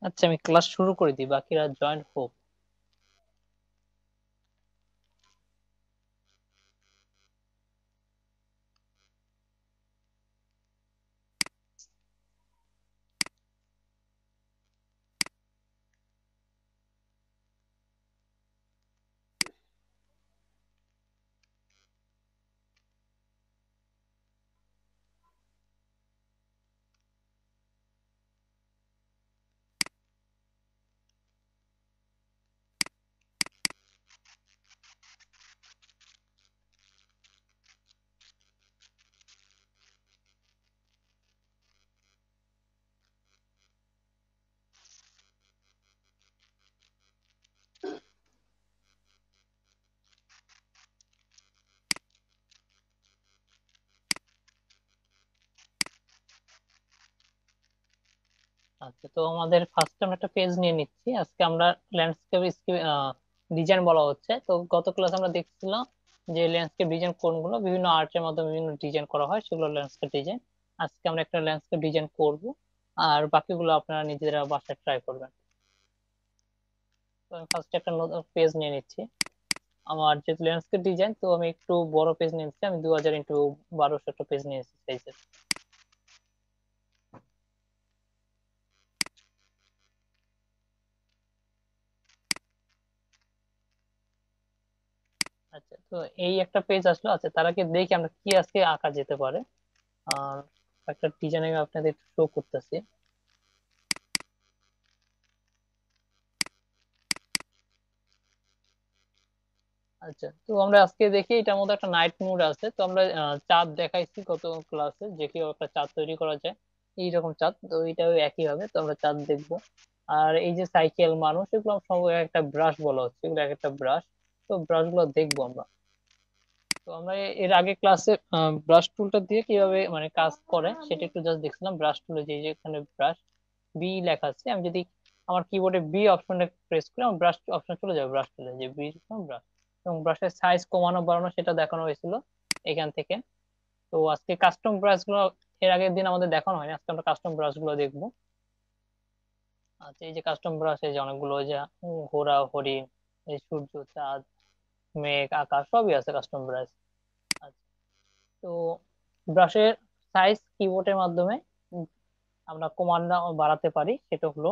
আচ্ছা, আমি ক্লাস শুরু করে দিই, বাকিরা জয়েন হোক। আচ্ছা, তো আমাদের ফার্স্ট আমরা একটা পেজ নিয়ে নিচ্ছি। আজকে আমরা ল্যান্ডস্কেপ ডিজাইন বলা হচ্ছে। তো গত ক্লাস আমরা দেখছিলাম যে ল্যান্ডস্কেপ ডিজাইন কোনগুলো, বিভিন্ন আর্টের মাধ্যমে বিভিন্ন ডিজাইন করা হয়, সেগুলো ল্যান্ডস্কেপ ডিজাইন। আজকে আমরা একটা ল্যান্ডস্কেপ ডিজাইন করব, আর বাকিগুলো আপনারা নিজেরা বাসায় ট্রাই করবেন। তো আমি ফার্স্ট একটা পেজ নিয়ে নিচ্ছি। আমার যেহেতু ল্যান্ডস্কেপ ডিজাইন, তো আমি একটু বড় পেজ নিয়ে নিচ্ছি। আমি 2000 x 1200 একটা পেজ নিয়েছি সাইজের। আচ্ছা, তো এই একটা পেজ আসলো। আচ্ছা, তার আগে দেখি আমরা কি আজকে আঁকা যেতে পারে। আর একটা ডিজাইন আমি আপনাদের শো করতেছি। আচ্ছা, তো আমরা আজকে দেখি এটার মধ্যে একটা নাইট মুড আছে। তো আমরা চাঁদ দেখাইছি গত ক্লাসে, যে কি একটা চাঁদ তৈরি করা যায় এইরকম চাঁদ। তো এটাও একই হবে, তো আমরা চাঁদ দেখবো। আর এই যে সাইকেল, মানুষ, এগুলো সব একটা ব্রাশ বলা হচ্ছে, এগুলো এক একটা ব্রাশ। তো ব্রাশ গুলো দেখবো আমরা। তো আমরা এর আগে ক্লাসে ব্রাশ টুলটা দিয়ে কিভাবে মানে কাজ করে সেটা একটু জাস্ট দেখছিলাম। ব্রাশ টুলে যে যেখানে ব্রাশ বি লেখা আছে, আমি যদি আমার কিবোর্ডে বি অপশনটা প্রেস করি, আমার ব্রাশ অপশন চলে যাবে, ব্রাশ টুলে যে বি ব্রাশ। এবং ব্রাশের সাইজ কমানো বাড়ানো সেটা দেখানো হয়েছিল এখান থেকে। তো আজকে কাস্টম ব্রাশ গুলো এর আগের দিন আমাদের দেখানো হয়নি, আজকে আমরা কাস্টম ব্রাশ গুলো দেখবো। আচ্ছা, এই যে কাস্টম ব্রাশ, এই যে অনেকগুলো, ওই যে ঘোড়া, হরিণ, এই সূর্য, চাঁদ, মেঘ, আকাশ সবই আছে কাস্টম ব্রাশ। তো ব্রাশের সাইজ কিবোর্ডের মাধ্যমে উম, আমরা কমান্ড বাড়াতে পারি। সেটা হলো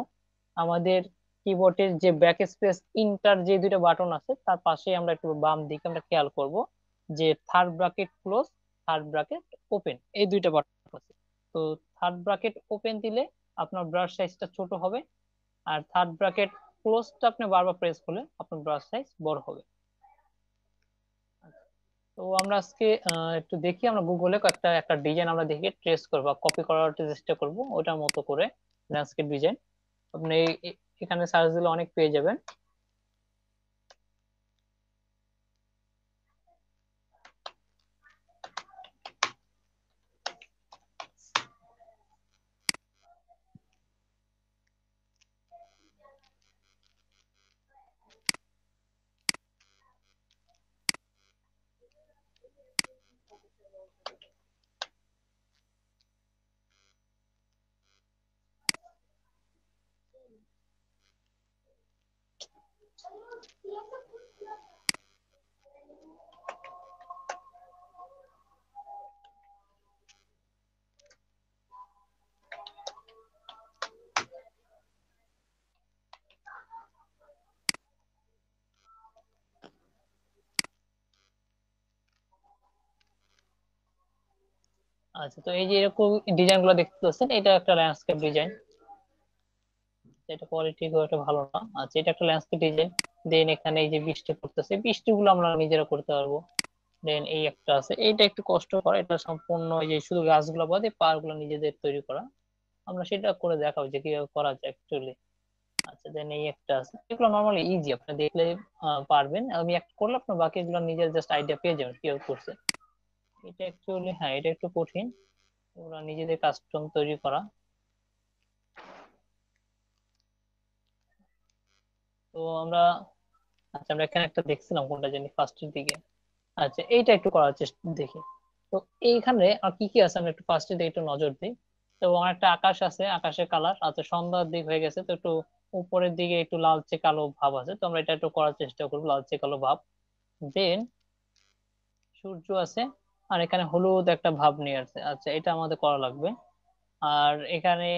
আমাদের কিবোর্ডের যে ব্যাক স্পেস ইন্টার যে দুইটা বাটন আছে, তার পাশে আমরা একটু বাম দিকে আমরা খেয়াল করব যে third bracket close, third bracket open, এই দুইটা বাটন আছে। তো থার্ড ব্রাকেট ওপেন দিলে আপনার ব্রাশ সাইজটা ছোট হবে, আর থার্ড ব্রাকেট ক্লোজটা আপনি বারবার প্রেস করলে আপনার ব্রাশ সাইজ বড় হবে। তো আমরা আজকে একটু দেখি, আমরা গুগলে কয়েকটা একটা ডিজাইন আমরা দেখি ট্রেস করবো, কপি করার চেষ্টা করব ওটার মতো করে ল্যান্ডস্কেপ ডিজাইন। আপনি এখানে সার্চ দিলে অনেক পেয়ে যাবেন। আচ্ছা, তো এই যে এরকম ডিজাইন গুলো দেখতে পাচ্ছেন, এটা একটা ল্যান্ডস্কেপ ডিজাইন। এটা কোয়ালিটি খুব একটা ভালো না। আচ্ছা, এটা একটা ল্যান্ডস্কেপ ডিজাইন। দেন এখানে এই যে বৃষ্টি পড়তেছে, বৃষ্টি গুলো আমরা নিজেরা করতে পারবো। দেন এই একটা আছে, এইটা একটু কষ্ট করা, এটা সম্পূর্ণ এই যে শুধু গাছগুলো বাদে পাহাড় গুলো নিজেদের তৈরি করা। আমরা সেটা করে দেখাবো যে কিভাবে করা যায় অ্যাকচুয়ালি। আচ্ছা, দেন এই একটা আছে, এগুলো নর্মালি ইজি, আপনি দেখলে পারবেন। আমি একটা করলে আপনার বাকিগুলো নিজের জাস্ট আইডিয়া পেয়ে যাবেন কিভাবে করছে। এটা অ্যাকচুয়ালি, হ্যাঁ, এটা একটু কঠিন, ওরা নিজেদের কাস্টম তৈরি করা। তো আমরা, আচ্ছা, আমরা এখানে একটা দেখছিলাম, কোনটা জানি ফার্স্টের দিকে। আচ্ছা, এইটা একটু করার চেষ্টা দেখি। তো এইখানে আর কি কি আছে আমরা একটু ফার্স্টের দিকে একটু নজর দিই। এবং একটা আকাশ আছে, আকাশের কালার আছে, সন্ধ্যার দিক হয়ে গেছে, তো একটু উপরের দিকে একটু লালচে কালো ভাব আছে, তো আমরা এটা একটু করার চেষ্টা করবো, লালচে কালো ভাব। দেন সূর্য আছে, আর এখানে হলুদ একটা ভাব নিয়ে আসছে। আচ্ছা, এটা আমাদের করা লাগবে। আর এখানে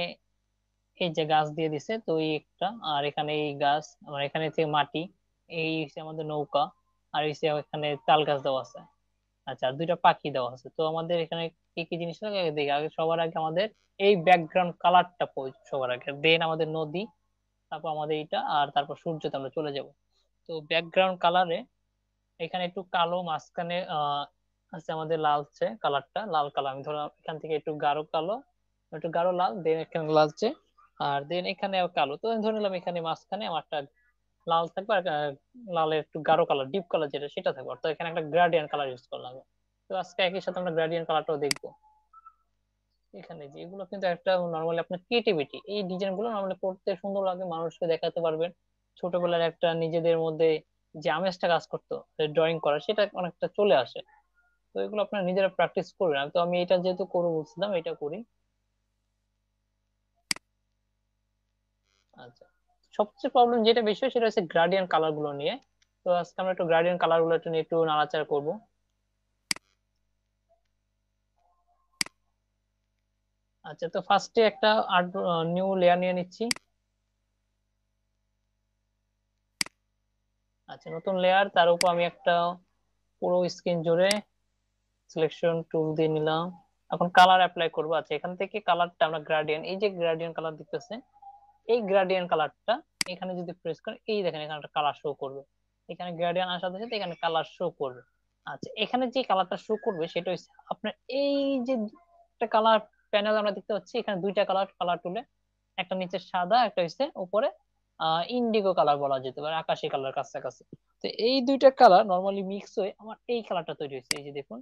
এই যে গাছ দিয়ে দিছে, তো এই একটা, আর এখানে এই গাছ, আমার এখানে থেকে মাটি, এই হচ্ছে আমাদের নৌকা, আর এই হচ্ছে এখানে তাল গাছ দেওয়া আছে। আচ্ছা, আর দুইটা পাখি দেওয়া আছে। তো আমাদের এখানে কি কি জিনিস লাগে আগে দেখি। আগে সবার আগে আমাদের এই ব্যাকগ্রাউন্ড কালারটা প্রয়োজন সবার আগে, দেন আমাদের নদী, তারপর আমাদের এটা, আর তারপর সূর্যতে আমরা চলে যাব। তো ব্যাকগ্রাউন্ড কালারে এখানে একটু কালো, মাঝখানে আছে আমাদের লালচে কালারটা, লাল কালার। আমি ধরলাম এখান থেকে একটু গাঢ় কালো, একটু গাঢ় লাল, দেন এখানে লালচে, আর দেন এখানে আবার কালো। তো আমি ধরে নিলাম এখানে মাঝখানে আমারটা লাল থাকবে, আর লালের একটু গাঢ় কালার, ডিপ কালার যেটা, সেটা থাকবে, অর্থাৎ এখানে একটা গ্রাডিয়েন্ট কালার ইউজ করলাম। তো আজকে একই সাথে আমরা গ্রাডিয়েন্ট কালারটাও দেখবো। এখানে যে এগুলো কিন্তু একটা নর্মালি আপনার ক্রিয়েটিভিটি, এই ডিজাইন গুলো নর্মালি করতে সুন্দর লাগে, মানুষকে দেখাতে পারবেন। ছোটবেলার একটা নিজেদের মধ্যে যে আমেজটা কাজ করতো ড্রয়িং করা, সেটা অনেকটা চলে আসে। তো এগুলো আপনারা নিজেরা প্র্যাকটিস করবেন। তো আমি এটা যেহেতু করবো বলছিলাম, এটা করি। আচ্ছা, সবচেয়ে প্রবলেম যেটা বেশি হয় সেটা হচ্ছে গ্রাডিয়েন্ট কালার গুলো নিয়ে। তো আজকে আমরা একটু গ্রাডিয়েন্ট কালার গুলো একটু নিয়ে একটু নাড়াচাড়া করবো। আচ্ছা, তো ফার্স্টে একটা আর্ট নিউ লেয়ার নিয়ে নিচ্ছি। আচ্ছা, নতুন লেয়ার, তার উপর আমি একটা পুরো স্ক্রিন জুড়ে সিলেকশন টুল দিয়ে নিলাম। এখন কালার অ্যাপ্লাই করবো। আচ্ছা, এখান থেকে কালারটা আমরা গ্রাডিয়েন্ট, এই যে গ্রাডিয়েন্ট কালার দেখতেছে, এই গ্রাডিয়েন্ট কালারটা এখানে যদি প্রেস করেন, এই দেখেন এখানে একটা কালার শো করবে। এখানে গ্রাডিয়েন্ট আসার সাথে সাথে এখানে কালার শো করবে। আচ্ছা, এখানে যে কালারটা শো করবে সেটা হচ্ছে আপনার এই যে একটা কালার প্যানেল আমরা দেখতে পাচ্ছি, এখানে দুইটা কালার, কালার টুলে একটা নিচে সাদা, একটা হচ্ছে উপরে ইন্ডিগো কালার বলা যেতে পারে, আকাশি কালার কাছাকাছি। তো এই দুইটা কালার নর্মালি মিক্স হয়ে আমার এই কালারটা তৈরি হয়েছে। এই যে দেখুন,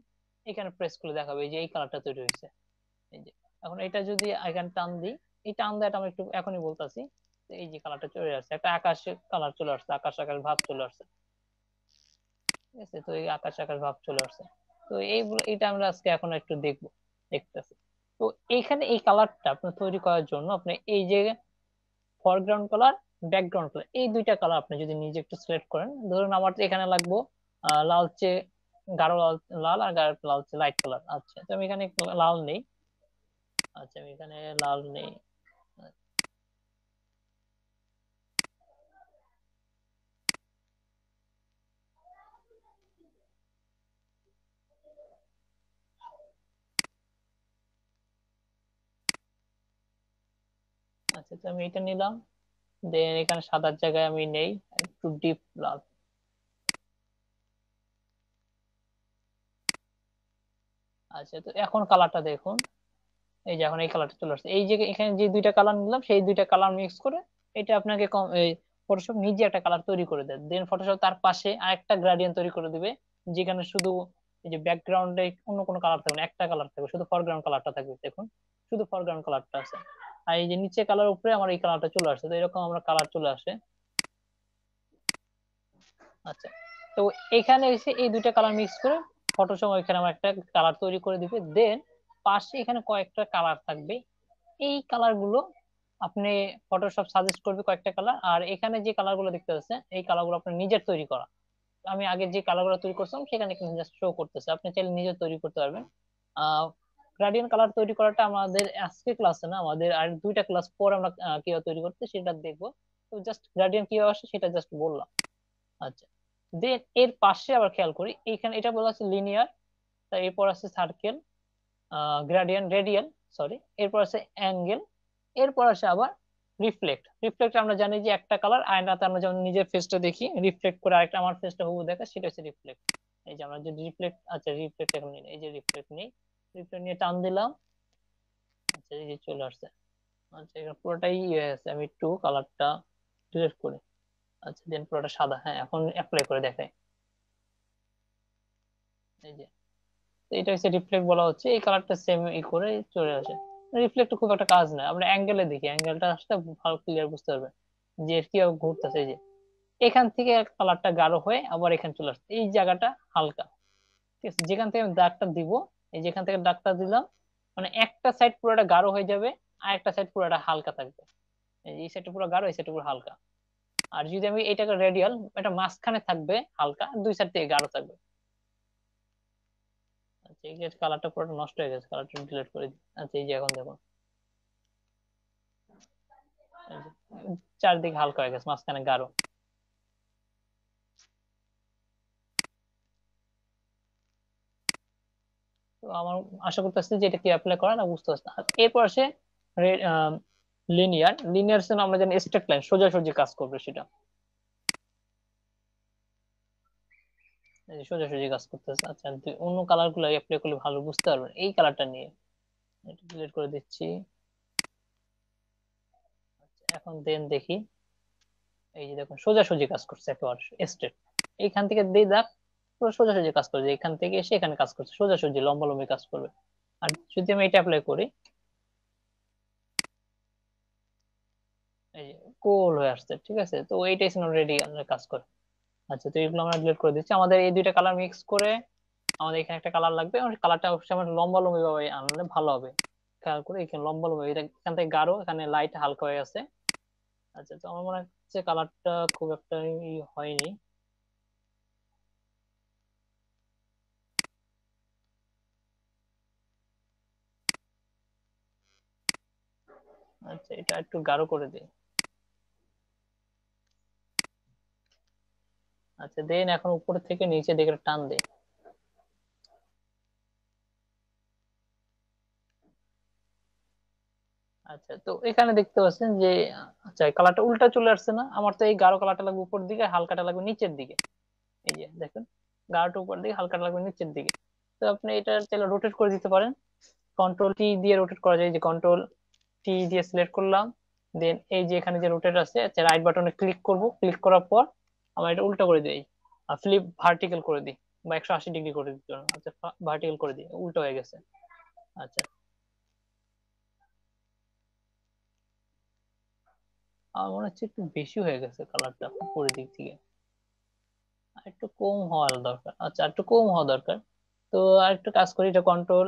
এখানে প্রেস করে দেখাবে এই যে এই কালারটা তৈরি হয়েছে। এই যে এখন এটা যদি এখানে টান দিই, এই টান দেওয়াটা আমি একটু এখনই বলতাছি। তো এই যে কালারটা চলে আসছে, একটা আকাশ কালার চলে আসছে, আকাশ আকাশ ভাব চলে আসছে। ঠিক আছে, তো এই আকাশ আকাশ ভাব চলে আসছে। তো এইগুলো, এটা আমরা আজকে এখন একটু দেখবো, দেখতেছি। তো এইখানে এই কালারটা আপনার তৈরি করার জন্য আপনি এই যে ফরগ্রাউন্ড কালার, ব্যাকগ্রাউন্ড কালার, এই দুইটা কালার আপনি যদি নিজে একটু সিলেক্ট করেন, ধরুন আমার এখানে লাগবো লালচে, গাঢ় লাল, লাল আর গাঢ় লালচে লাইট কালার। আচ্ছা, তো আমি এখানে লাল নেই। আচ্ছা, আমি এখানে লাল নেই। আচ্ছা, তো আমি এটা নিলাম। দেন এখানে সাদার জায়গায় আমি নেই একটু ডিপ লাল। আচ্ছা, তো এখন কালারটা দেখুন, এই যে এখন এই কালারটা চলে আসছে। এই যে এখানে যে দুইটা কালার নিলাম, সেই দুইটা কালার মিক্স করে এটা আপনাকে এই ফটোশপ নিজে একটা কালার তৈরি করে দেয়। দেন ফটোশপ তার পাশে আরেকটা গ্রাডিয়েন্ট তৈরি করে দিবে, যেখানে শুধু এই যে ব্যাকগ্রাউন্ডে অন্য কোনো কালার থাকবে না, একটা কালার থাকবে, শুধু ফরগ্রাউন্ড কালারটা থাকবে। দেখুন, শুধু ফরগ্রাউন্ড কালারটা আছে। আর এই যে নিচে কালার, উপরে আমার এই কালারটা চলে আসছে। তো এরকম আমরা কালার চলে আসে। আচ্ছা, তো এখানে এসে এই দুইটা কালার মিক্স করে ফটোশপ এখানে আমার একটা কালার তৈরি করে দিবে। দেন পাশে এখানে কয়েকটা কালার থাকবে, এই কালার গুলো আপনি ফটোশপ সাজেস্ট করবে কয়েকটা কালার, আর এখানে যে কালার গুলো দেখতে পাচ্ছেন এই কালার গুলো আপনার নিজের তৈরি করা। আমি আগে যে কালার গুলো তৈরি করছিলাম সেখানে কিন্তু জাস্ট শো করতেছে, আপনি চাইলে নিজে তৈরি করতে পারবেন। গ্রাডিয়েন্ট কালার তৈরি করাটা আমাদের আজকে ক্লাসে না, আমাদের আর দুইটা ক্লাস পর আমরা কিভাবে তৈরি করতে সেটা দেখবো। তো জাস্ট গ্রাডিয়েন্ট কিভাবে আসে সেটা জাস্ট বললাম। আচ্ছা, দেন এর পাশে আবার খেয়াল করি, এখানে এটা বলা আছে লিনিয়ার, তার এরপর আছে সার্কেল, গ্রাডিয়েন্ট, রেডিয়াল, সরি, এরপর আছে অ্যাঙ্গেল, এরপর আছে আবার রিফ্লেক্ট। রিফ্লেক্ট আমরা জানি যে একটা কালার আয়নাতে আমরা যেমন নিজের ফেসটা দেখি, রিফ্লেক্ট করে আরেকটা আমার ফেসটা হুবহু দেখা, সেটা হচ্ছে রিফ্লেক্ট। এই যে আমরা যে রিফ্লেক্ট, আচ্ছা রিফ্লেক্ট এখন নিই, এই যে রিফ্লেক্ট নেই, রিফ্লেক্ট নিয়ে টান দিলাম। আচ্ছা, এই যে চলে আসছে। আচ্ছা, এখানে পুরোটাই ইয়ে আছে, আমি একটু কালারটা ডিলিট করি। আচ্ছা, দেন পুরোটা সাদা, হ্যাঁ এখন অ্যাপ্লাই করে দেখাই। এই যে, তো এটা হচ্ছে রিফ্লেক্ট বলা হচ্ছে, এই কালারটা সেম ই করে চলে আসে। রিফ্লেক্ট খুব একটা কাজ না, আমরা অ্যাঙ্গেলে দেখি, অ্যাঙ্গেলটা আসলে ভালো ক্লিয়ার বুঝতে পারবে যে কি ঘুরতেছে। এই যে এখান থেকে কালারটা গাঢ় হয়ে আবার এখানে চলে আসছে, এই জায়গাটা হালকা। ঠিক আছে, যেখান থেকে আমি দাগটা দিব, এই যেখান থেকে দাগটা দিলাম মানে একটা সাইড পুরোটা গাঢ় হয়ে যাবে আর একটা সাইড পুরোটা হালকা থাকবে। এই সাইডটা পুরো গাঢ়, এই সাইডটা পুরো হালকা। আর যদি আমি এটাকে রেডিয়াল, এটা মাঝখানে থাকবে হালকা, দুই সাইড থেকে গাঢ় থাকবে। আচ্ছা এই যে কালারটা পুরোটা নষ্ট হয়ে গেছে, কালারটা ডিলিট করে দিই। আচ্ছা এই যে এখন দেখুন এই যে চারদিকে হালকা হয়ে গেছে, মাঝখানে গাঢ়। তো আমার আশা করতেছি যে এটা কি অ্যাপ্লাই করা না বুঝতে পারছি। আর এরপর আসে লিনিয়ার। লিনিয়ার জন্য আমরা জানি স্ট্রেট লাইন, সোজাসুজি কাজ করবে সেটা। এই যে সোজাসুজি কাজ করতেছে। আচ্ছা অন্য কালার গুলো অ্যাপ্লাই করলে ভালো বুঝতে পারবেন। এই কালারটা নিয়ে এটা ডিলিট করে দিচ্ছি। এখন দেন দেখি, এই যে দেখুন সোজাসুজি কাজ করছে একেবারে স্ট্রেট। এইখান থেকে দিয়ে দাগ পুরো সোজাসুজি কাজ করছে, এখান থেকে এসে এখানে কাজ করছে, সোজাসুজি লম্বালম্বি কাজ করবে। আর যদি আমি এটা অ্যাপ্লাই করি, এই যে গোল হয়ে আসছে, ঠিক আছে। তো এইটাই ছিল রেডি কাজ করে। আচ্ছা তো এগুলো আমরা ডিলিট করে দিচ্ছি। আমাদের এই দুইটা কালার মিক্স করে আমাদের এখানে একটা কালার লাগবে, এবং কালারটা অবশ্যই আমরা লম্বা লম্বি ভাবে আনলে ভালো হবে। খেয়াল করে এখানে লম্বা লম্বি, এটা এখান থেকে গাঢ়, এখানে লাইট হালকা হয়ে আছে। আচ্ছা তো আমার মনে হচ্ছে কালারটা খুব একটা হয়নি। আচ্ছা এটা একটু গাঢ় করে দিই। আচ্ছা দেন এখন উপর থেকে নিচে দিকে টান দেই। আচ্ছা তো এখানে দেখতে পাচ্ছেন যে আচ্ছা কালারটা উল্টা চলে আসছে না? আমার তো এই গাঢ় কালারটা লাগবে উপর দিকে, হালকাটা লাগবে নিচের দিকে। এই যে দেখেন, গাঢ়টা উপর দিকে, হালকাটা লাগবে নিচের দিকে। তো আপনি এটা চাইলে রোটেট করে দিতে পারেন। কন্ট্রোল টি দিয়ে রোটেট করা যায়, যে কন্ট্রোল টি দিয়ে সিলেক্ট করলাম। দেন এই যে এখানে যে রোটেট আছে, আচ্ছা রাইট বাটনে ক্লিক করব, ক্লিক করার পর আমরা এটা উল্টো করে দিই, আর ফ্লিপ ভার্টিক্যাল করে দিই, বা 180 ডিগ্রি করে দিতে পারেন। আচ্ছা ভার্টিক্যাল করে দিই, উল্টো হয়ে গেছে। আচ্ছা আমার মনে হচ্ছে একটু বেশি হয়ে গেছে কালারটা উপরের দিক থেকে, আর একটু কম হওয়া দরকার। আচ্ছা একটু কম হওয়া দরকার। তো আর একটু কাজ করি, এটা কন্ট্রোল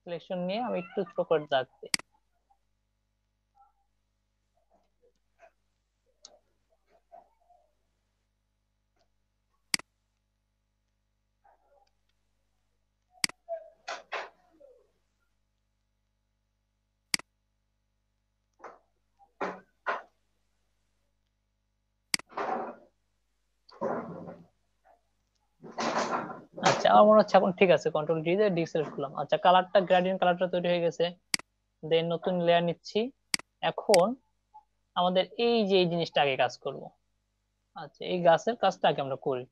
সিলেকশন নিয়ে আমি একটু ছোট করে দাগ দিই। আচ্ছা আমার মনে হচ্ছে এখন ঠিক আছে, কন্ট্রোল ডি দিয়ে ডিসেলেক্ট করলাম। আচ্ছা কালারটা, গ্রেডিয়েন্ট কালারটা তৈরি হয়ে গেছে। দেন নতুন লেয়ার নিচ্ছি। এখন আমাদের এই যে এই জিনিসটা আগে কাজ করব। আচ্ছা এই গাছের কাজটা আগে আমরা করি।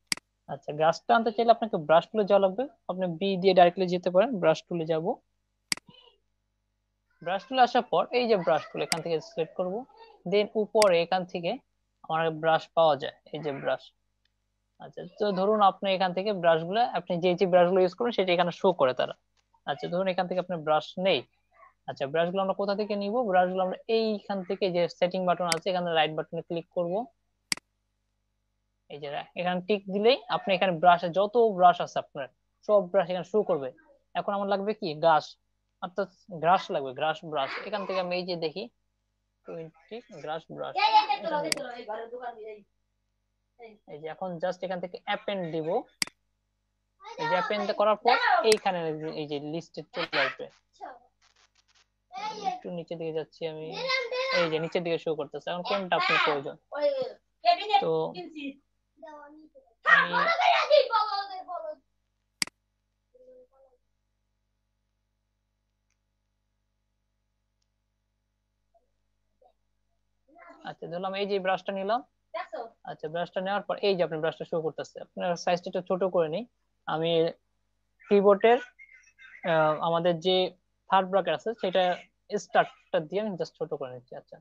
আচ্ছা গাছটা আনতে চাইলে আপনাকে ব্রাশ টুলে যাওয়া লাগবে। আপনি বি দিয়ে ডাইরেক্টলি যেতে পারেন, ব্রাশ টুলে যাব। ব্রাশ টুলে আসার পর এই যে ব্রাশ টুল, এখান থেকে সিলেক্ট করব। দেন উপরে এখান থেকে আমার ব্রাশ পাওয়া যায়, এই যে ব্রাশ। আচ্ছা তো ধরুন আপনি এখান থেকে ব্রাশ গুলো, আপনি যে যে ব্রাশ গুলো ইউজ করবেন সেটা এখানে শো করে তারা। আচ্ছা ধরুন এখান থেকে আপনি ব্রাশ নেই। আচ্ছা ব্রাশ গুলো আমরা কোথা থেকে নিব? ব্রাশ গুলো আমরা এইখান থেকে, যে সেটিং বাটন আছে এখানে রাইট বাটনে ক্লিক করব। এই যে এখানে টিক দিলেই আপনি এখানে ব্রাশে যত ব্রাশ আছে আপনার সব ব্রাশ এখানে শো করবে। এখন আমার লাগবে কি গাছ, অর্থাৎ গ্রাস লাগবে, গ্রাস ব্রাশ। এখান থেকে আমি এই যে দেখি 20 গ্রাস ব্রাশ। এই যে এখন জাস্ট এখান থেকে অ্যাপেন্ড দিব। এই যে অ্যাপেন্ড করার পর এইখানে এই যে লিস্টে চলে আসবে। একটু নিচের দিকে যাচ্ছি আমি, এই যে নিচের দিকে শো করতেছে। এখন কোনটা আপনার প্রয়োজন? তো আমি আচ্ছা ধরলাম এই যে ব্রাশটা নিলাম। আচ্ছা ব্রাশটা নেওয়ার পর এই যে আপনি ব্রাশটা শো করতেছে, আপনার সাইজটা একটু ছোট করে নিই। আমি কিবোর্ডের আমাদের যে থার্ড ব্র্যাকেট আছে সেটা স্টার্টটা দিয়ে আমি জাস্ট ছোট করে নিচ্ছি। আচ্ছা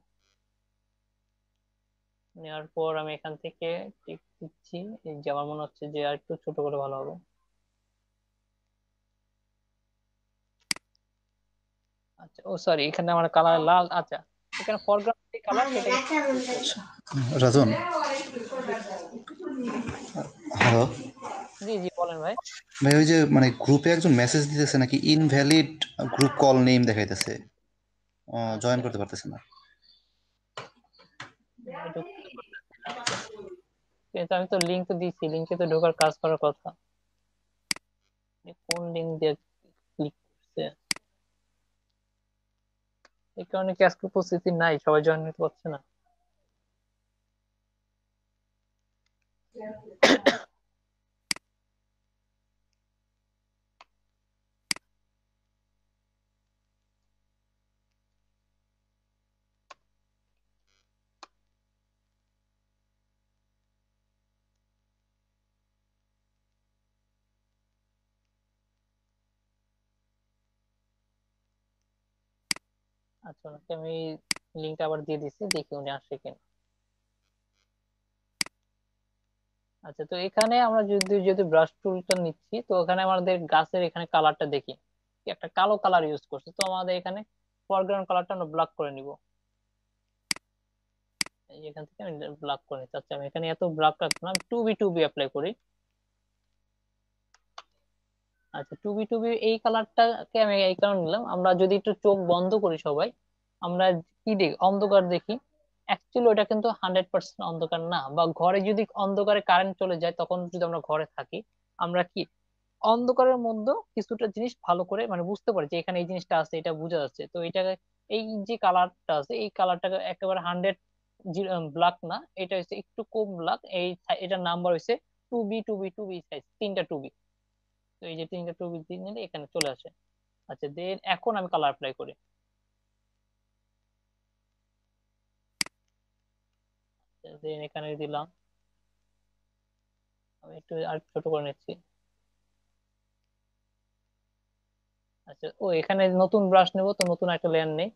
নেওয়ার পর আমি এখান থেকে টিক দিচ্ছি। এই যে আমার মনে হচ্ছে যে আর একটু ছোট করে ভালো হবে। আচ্ছা ও সরি, এখানে আমার কালার লাল। আচ্ছা এখানে ফরগ্রাউন্ড যে কালার সেটাকে choose করব। রাজন, জি হ্যালো। জি বলেন। বলেন ভাই। ভাই ওই যে মানে গ্রুপে একজন মেসেজ দিতেছে নাকি ইনভ্যালিড গ্রুপ কল নেম দেখাইতেছে, জয়েন আচ্ছা, করতে পারতেছে না। আমি ঢুকতে পারতেছি না। কিন্তু আমি তো লিঙ্ক তো দিয়েছি, লিঙ্কে তো ঢোকার কাজ করার কথা। কোন লিঙ্ক দিয়ে ক্লিক করছে, এই কারণে কি আজকে উপস্থিতি নাই, সবাই জয়েন নিতে পারছে না। আচ্ছা, ওনাকে আমি লিঙ্কটা আবার দিয়ে দিচ্ছি, দেখি উনি আসে কিনা। আচ্ছা, তো এখানে আমরা যদি যদি ব্রাশ টুলটা নিচ্ছি, তো এখানে আমাদের গাছের এখানে কালারটা দেখি কি একটা কালো কালার ইউজ করছে, তো আমাদের এখানে ফরগ্রাউন্ড কালারটা আমরা ব্ল্যাক করে নিব। এই যে এখান থেকে আমি ব্ল্যাক করে নিচ্ছি। আচ্ছা, আমি এখানে এত ব্ল্যাক রাখবো না, আমি টু বি অ্যাপ্লাই করি। আচ্ছা, টু বি এই কালারটাকে আমি এই কারণে নিলাম, আমরা যদি একটু চোখ বন্ধ করি সবাই, আমরা কি দেখি, অন্ধকার দেখি। অ্যাকচুয়ালি ওটা কিন্তু 100% অন্ধকার না, বা ঘরে যদি অন্ধকারে কারেন্ট চলে যায়, তখন যদি আমরা ঘরে থাকি, আমরা কি অন্ধকারের মধ্যে কিছুটা জিনিস ভালো করে মানে বুঝতে পারি যে এখানে এই জিনিসটা আছে, এটা বোঝা যাচ্ছে। তো এটা, এই যে কালারটা আছে, এই কালারটা একেবারে 100 ব্ল্যাক না, এটা হচ্ছে একটু কম ব্ল্যাক। এটার নাম্বার হচ্ছে টু বি সাইজ, তিনটা টু বি। তো এই যে তিনটা টু বি নিলে এখানে চলে আসে। আচ্ছা, দেন এখন আমি কালার অ্যাপ্লাই করি। দেন এখানে দিলাম, আমি একটু আর ছোট করে নিচ্ছি। আচ্ছা, ও এখানে নতুন ব্রাশ নেব, তো নতুন একটা লেয়ার নেই।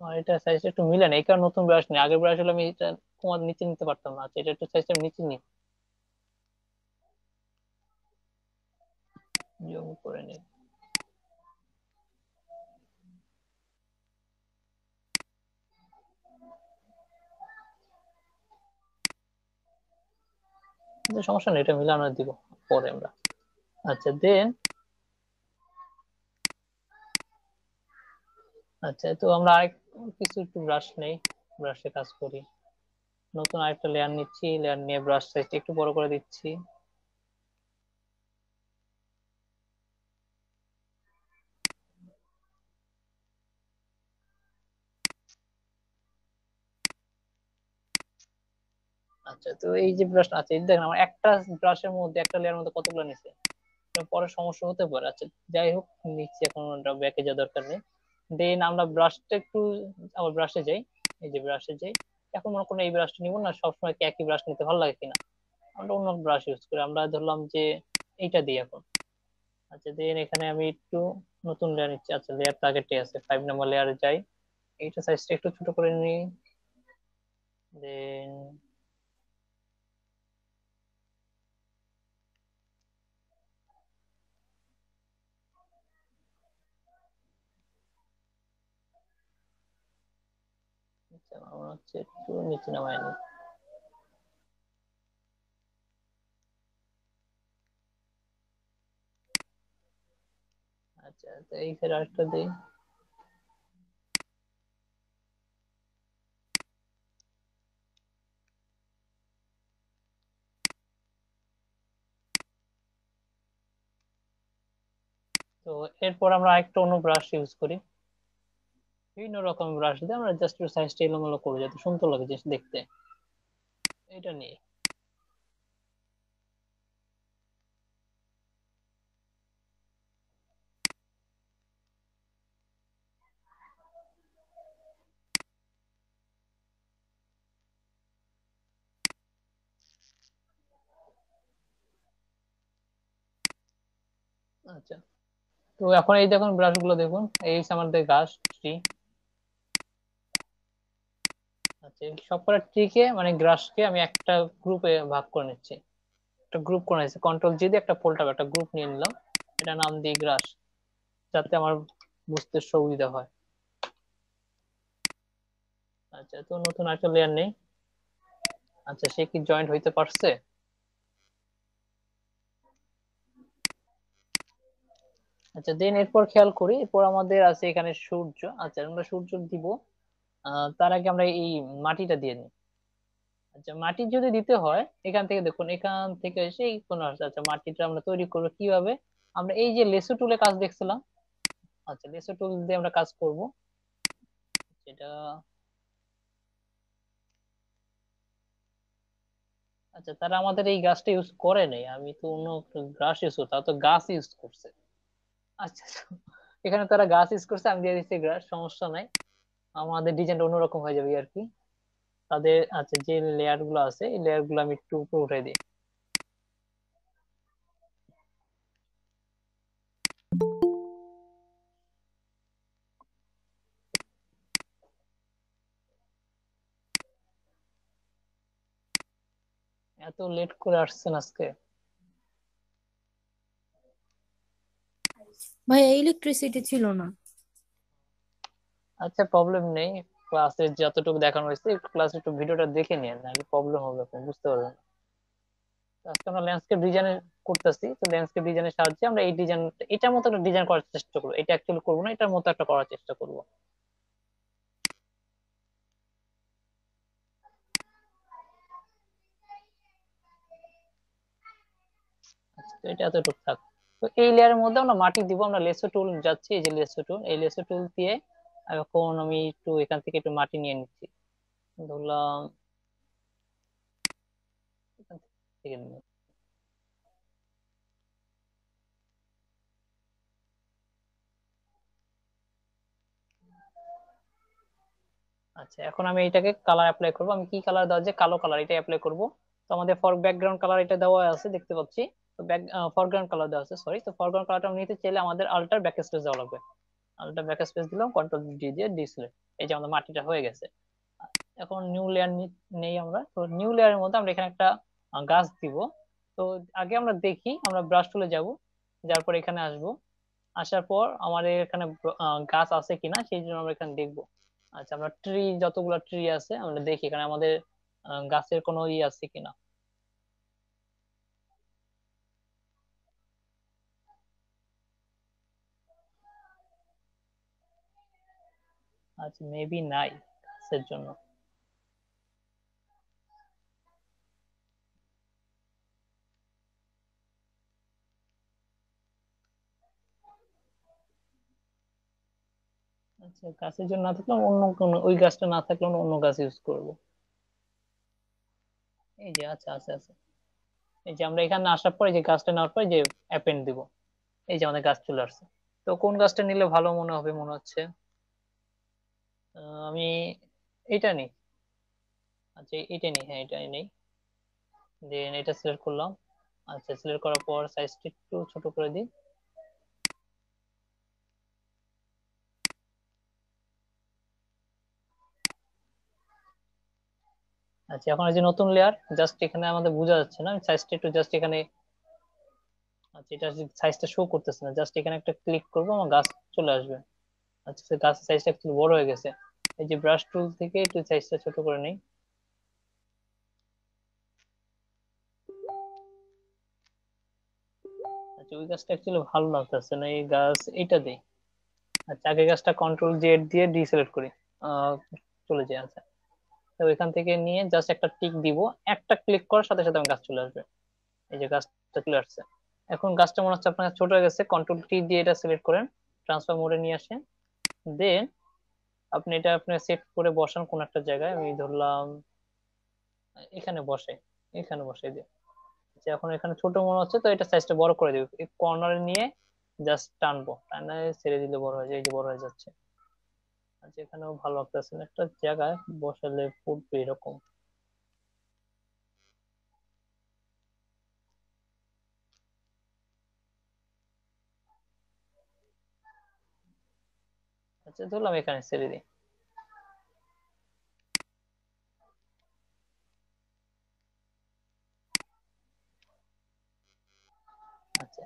আমার এটা সাইজটা একটু মিলে না, এই কারণে নতুন ব্রাশ নেই। আগের ব্রাশ হলে আমি এটা তোমার নিচে নিতে পারতাম না। আচ্ছা, এটা একটু সাইজটা নিচে নিই, জুম করে নিই। কিন্তু সমস্যা নেই, এটা মিলানোর দিব পরে আমরা। আচ্ছা, দেন আচ্ছা, তো আমরা আরেক কিছু একটু ব্রাশ নেই, ব্রাশে কাজ করি। নতুন আরেকটা লেয়ার নিচ্ছি, লেয়ার নিয়ে ব্রাশ সাইজটা একটু বড় করে দিচ্ছি। আচ্ছা, তো এই যে ব্রাশ আছে, এই দেখেন আমার একটা ব্রাশের মধ্যে, একটা লেয়ার মধ্যে কতগুলো নিছে, এটা পরে সমস্যা হতে পারে। আচ্ছা, যাই হোক, নিচ্ছি, এখন ওটা ব্যাকে যাওয়ার দরকার নেই। দেন আমরা ব্রাশটা একটু, আবার ব্রাশে যাই, এই যে ব্রাশে যাই। এখন মনে করুন এই ব্রাশটা নিব না, সবসময় কি একই ব্রাশ নিতে ভালো লাগে কিনা, আমরা অন্য ব্রাশ ইউজ করি। আমরা ধরলাম যে এইটা দিই এখন। আচ্ছা, দেন এখানে আমি একটু নতুন লেয়ার নিচ্ছি। আচ্ছা, লেয়ার টার্গেটে আছে, 5 নম্বর লেয়ারে যাই, এইটা সাইজটা একটু ছোট করে নিই। দেন আচ্ছা, আমার মনে হচ্ছে একটু নিচে নামায় নিই। আচ্ছা, তো এই সাইড আরেকটা দিই। তো এরপর আমরা আরেকটা অন্য ব্রাশ ইউজ করি, বিভিন্ন রকম ব্রাশ দিয়ে আমরা জাস্ট সাইজটা এলোমেলো করি যাতে সুন্দর লাগে জিনিস দেখতে। এটা নিয়ে, আচ্ছা, তো এখন এই দেখুন ব্রাশ গুলো দেখুন, এই হচ্ছে আমাদের গাছ, ট্রি। আচ্ছা, এই সবকটা ট্রিকে মানে গ্রাসকে আমি একটা গ্রুপে ভাগ করে নিচ্ছি। একটা গ্রুপ করে নিচ্ছি, কন্ট্রোল জি দিয়ে একটা ফোল্ডার, একটা গ্রুপ নিয়ে নিলাম, এটা নাম দিই গ্রাস, যাতে আমার বুঝতে সুবিধা হয়। আচ্ছা, তো নতুন একটা লেয়ার নেই, আচ্ছা, সে কি জয়েন্ট হইতে পারছে? আচ্ছা, দেন এরপর খেয়াল করি, এরপর আমাদের আছে এখানে সূর্য। আচ্ছা, আমরা সূর্য দিব। তার আগে আমরা এই মাটিটা দিয়ে নিই। আচ্ছা, মাটি যদি দিতে হয়, এখান থেকে দেখুন, এখান থেকে এসে এই কোন আসছে। আচ্ছা, মাটিটা আমরা তৈরি করবো কিভাবে? আমরা এই যে লেসো টুলে কাজ দেখছিলাম। আচ্ছা, লেসো টুল দিয়ে আমরা কাজ করব। এটা আচ্ছা, তারা আমাদের এই গাছটা ইউজ করে নাই, আমি তো অন্য গাছ ইউজ করতাম, তারা তো গাছ ইউজ করছে। আচ্ছা, এখানে তারা গাছ ইউজ করছে, আমি দিয়ে দিচ্ছি গাছ, সমস্যা নাই। আমাদের ডিজাইনটা অন্যরকম হয়ে যাবে আর কি। তাদের আচ্ছা, যে লেয়ার গুলো আছে এই লেয়ার গুলো আমি একটু উপরে উঠাই দিই। এত লেট করে আসছেন আজকে? ভাইয়া ইলেকট্রিসিটি ছিল না। আচ্ছা, প্রবলেম নেই। ক্লাসে যতটুকু দেখানো হয়েছে ক্লাসে একটু ভিডিওটা দেখে নিন, নাহলে প্রবলেম হবে, আপনি বুঝতে পারবেন না। তো আজকে আমরা ল্যান্ডস্কেপ ডিজাইন করতেছি, তো ল্যান্ডস্কেপ ডিজাইনের সাহায্যে আমরা এই ডিজাইন, এটার মতো একটা ডিজাইন করার চেষ্টা করবো। এটা অ্যাকচুয়ালি করবো না, এটার মতো একটা করার চেষ্টা করবো। আচ্ছা, তো এটা এতটুকু থাক। তো এই লেয়ারের মধ্যে আমরা মাটি দিব। আমরা লেসো টুল যাচ্ছি, এই যে লেসো টুল, এই লেসো টুল দিয়ে এখন আমি একটু এখান থেকে একটু মাটি নিয়ে নিচ্ছি। ধরলাম এখান থেকে নিয়ে। আচ্ছা, এখন আমি এটাকে কালার অ্যাপ্লাই করবো। আমি কি কালার দেওয়া, যে কালো কালার, এটা অ্যাপ্লাই করব। তো আমাদের ফর ব্যাকগ্রাউন্ড কালার এটা দেওয়া আছে, দেখতে পাচ্ছি। তো ফরগ্রাউন্ড কালার দেওয়া আছে, সরি। তো ফরগ্রাউন্ড কালারটা আমি নিতে চাইলে আমাদের আল্টার ব্যাক স্পেস দেওয়া লাগবে। আল্টার ব্যাক স্পেস দিলাম, কন্ট্রোল ডি দিয়ে ডিসপ্লে। এই যে আমাদের মাটিটা হয়ে গেছে। এখন নিউ লেয়ার নেই আমরা। তো নিউ লেয়ারের মধ্যে আমরা এখানে একটা গাছ দিব। তো আগে আমরা দেখি, আমরা ব্রাশ টুলে যাব, যার পর এখানে আসব। আসার পর আমাদের এখানে গাছ আছে কিনা সেই জন্য আমরা এখানে দেখবো। আচ্ছা, আমরা ট্রি, যতগুলো ট্রি আছে আমরা দেখি এখানে আমাদের গাছের কোনো ই আছে কিনা। আচ্ছা, মেবি নাই গাছের জন্য। আচ্ছা, গাছের জন্য না থাকলে অন্য কোনো, ওই গাছটা না থাকলে আমরা অন্য গাছ ইউজ করব। এই যে আচ্ছা, আছে আছে। এই যে আমরা এখানে আসার পর, এই যে গাছটা নেওয়ার পর, এই যে অ্যাপেন্ড দিব। এই যে আমাদের গাছ চলে আসছে। তো কোন গাছটা নিলে ভালো মনে হবে মনে হচ্ছে? আমি এটা নিই। আচ্ছা, এটা নিই, হ্যাঁ এটা নেই। দেন এটা সিলেক্ট করলাম। আচ্ছা, সিলেক্ট করার পর সাইজটা একটু ছোট করে দিই। আচ্ছা, এখন এই যে নতুন লেয়ার, জাস্ট এখানে আমাদের বোঝা যাচ্ছে না, সাইজটা একটু জাস্ট এখানে। আচ্ছা, এটা সাইজটা শো করতেছে না, জাস্ট এখানে একটা ক্লিক করবো, আমার গাছ চলে আসবে। আচ্ছা, গাছের সাইজটা একটু বড় হয়ে গেছে। এই যে ব্রাশ টুল থেকে একটু সাইজটা ছোট করে নিই। আচ্ছা, ওই গাছটা অ্যাকচুয়ালি ভালো লাগতেছে না, এই গাছ এইটা দিই। আচ্ছা, আগে গাছটা কন্ট্রোল জেড দিয়ে ডিসিলেক্ট করি। আহ চলে যায়। আচ্ছা, তো এখান থেকে নিয়ে জাস্ট একটা টিক দিব। একটা ক্লিক করার সাথে সাথে আমার গাছ চলে আসবে। এই যে গাছটা চলে আসছে। এখন গাছটা মনে হচ্ছে আপনার ছোট হয়ে গেছে, কন্ট্রোল টি দিয়ে এটা সিলেক্ট করেন, ট্রান্সফার মোডে নিয়ে আসেন। দেন আপনি এটা আপনি সেট করে বসান কোন একটা জায়গায়, আমি ধরলাম এখানে বসে, এখানে বসে দিই। আচ্ছা, এখন এখানে ছোট মনে হচ্ছে, তো এটা সাইজটা বড় করে দিব, এই কর্নারে নিয়ে জাস্ট টানবো, টানা ছেড়ে দিলে বড় হয়ে যায়, এই যে বড় হয়ে যাচ্ছে। আচ্ছা, এখানেও ভালো লাগতেছে না, একটা জায়গায় বসালে ফুটবে এরকম। আচ্ছা, ধরলাম এখানে ছেড়ে দিই। আচ্ছা,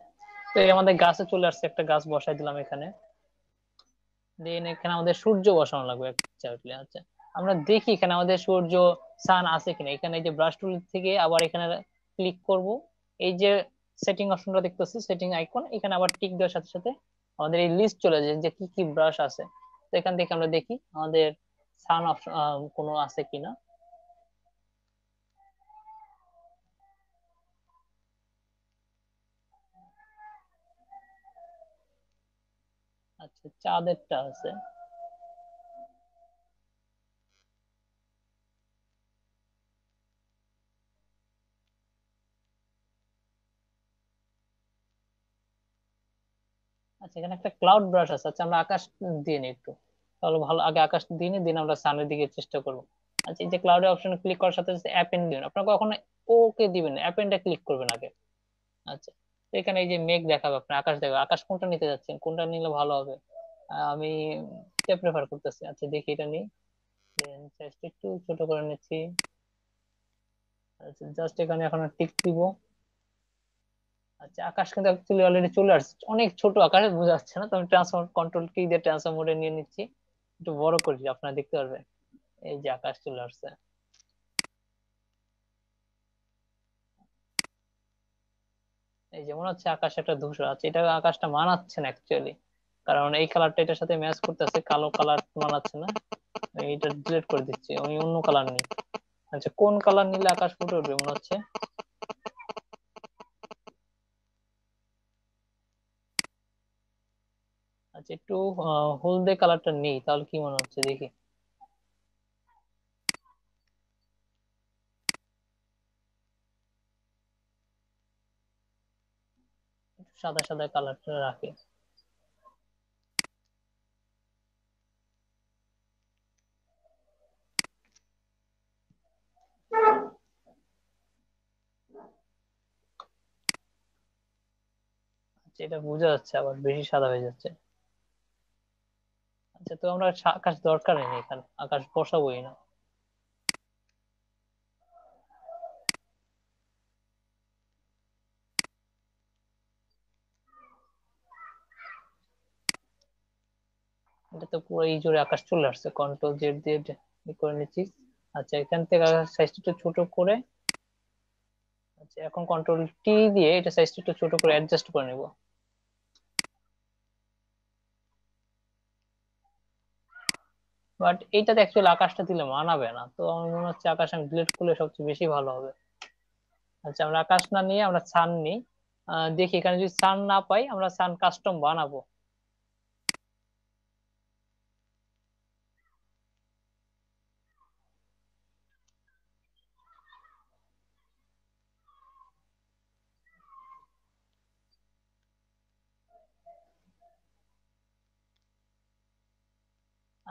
তো এই আমাদের গাছে চলে আসছে, একটা গাছ বসাই দিলাম এখানে। দেন এখানে আমাদের সূর্য বসানো লাগবে actually। আচ্ছা, আমরা দেখি এখানে আমাদের সূর্য সান আছে কিনা। এখানে এই যে ব্রাশ টুল থেকে আবার এখানে ক্লিক করব, এই যে সেটিং অপশনটা দেখতেছি, সেটিং আইকন, এখানে আবার টিক দেওয়ার সাথে সাথে আমাদের এই লিস্ট চলে যায় যে কি কি ব্রাশ আছে। তো এখান থেকে আমরা দেখি আমাদের সান অপশন কোনো আছে কিনা। আচ্ছা, চাঁদেরটা আছে। আচ্ছা, এখানে একটা ক্লাউড ব্রাশ আছে। আচ্ছা, আমরা আকাশ দিয়ে নিই একটু, তাহলে ভালো। আগে আকাশ দিয়ে নিই, দিন আমরা সানের দিকে চেষ্টা করবো। আচ্ছা, এই যে ক্লাউডের অপশনে ক্লিক করার সাথে সাথে অ্যাপেন্ড দিবেন, আপনার কখনো ওকে দিবেন না, অ্যাপেন্ডে ক্লিক করবেন আগে। আচ্ছা, তো এখানে এই যে মেঘ দেখাবে, আপনার আকাশ দেখাবে। আকাশ কোনটা নিতে যাচ্ছেন, কোনটা নিলে ভালো হবে? আমি এটা প্রেফার করতেছি। আচ্ছা, দেখি এটা নিই। সাইজটা একটু ছোট করে নিচ্ছি। আচ্ছা, জাস্ট এখানে এখন টিক দিব। আচ্ছা, আকাশ কিন্তু অ্যাকচুয়ালি অলরেডি চলে আসছে, অনেক ছোট আকারে বোঝা যাচ্ছে না, তো আমি ট্রান্সফর্ম কন্ট্রোল কি দিয়ে ট্রান্সফর্ম মোডে নিয়ে নিচ্ছি, একটু বড় করি, আপনারা দেখতে পারবেন। এই যে আকাশ চলে আসছে। এই যে মনে হচ্ছে আকাশ একটা ধূসর আছে, এটা আকাশটা মানাচ্ছে না অ্যাকচুয়ালি, কারণ এই কালারটা এটার সাথে ম্যাচ করতেছে, কালো কালার মানাচ্ছে না। এইটা ডিলিট করে দিচ্ছি, আমি অন্য কালার নিই। আচ্ছা, কোন কালার নিলে আকাশ ফুটে উঠবে মনে হচ্ছে? আচ্ছা, একটু হলদে কালারটা নেই, তাহলে কি মনে হচ্ছে দেখি। একটু সাদা সাদা কালারটা রাখি। আচ্ছা, এটা বোঝা যাচ্ছে আবার বেশি সাদা হয়ে যাচ্ছে। আচ্ছা, তো আমরা আকাশ দরকার নেই, এখানে আকাশ বসাবোই না। এটা তো পুরো এই জোরে আকাশ চলে আসছে, কন্ট্রোল জেড দিয়ে করে নিচ্ছি। আচ্ছা, এখান থেকে আকাশ সাইজটা একটু ছোট করে। আচ্ছা, এখন কন্ট্রোল টি দিয়ে এটা সাইজটা একটু ছোট করে অ্যাডজাস্ট করে নিব। বাট এইটাতে অ্যাকচুয়ালি আকাশটা দিলে মানাবে না, তো আমার মনে হচ্ছে আকাশ আমি ডিলিট করলে সবচেয়ে বেশি ভালো হবে। আচ্ছা, আমরা আকাশ না নিয়ে আমরা সান নিই। দেখি এখানে যদি সান না পাই, আমরা সান কাস্টম বানাবো।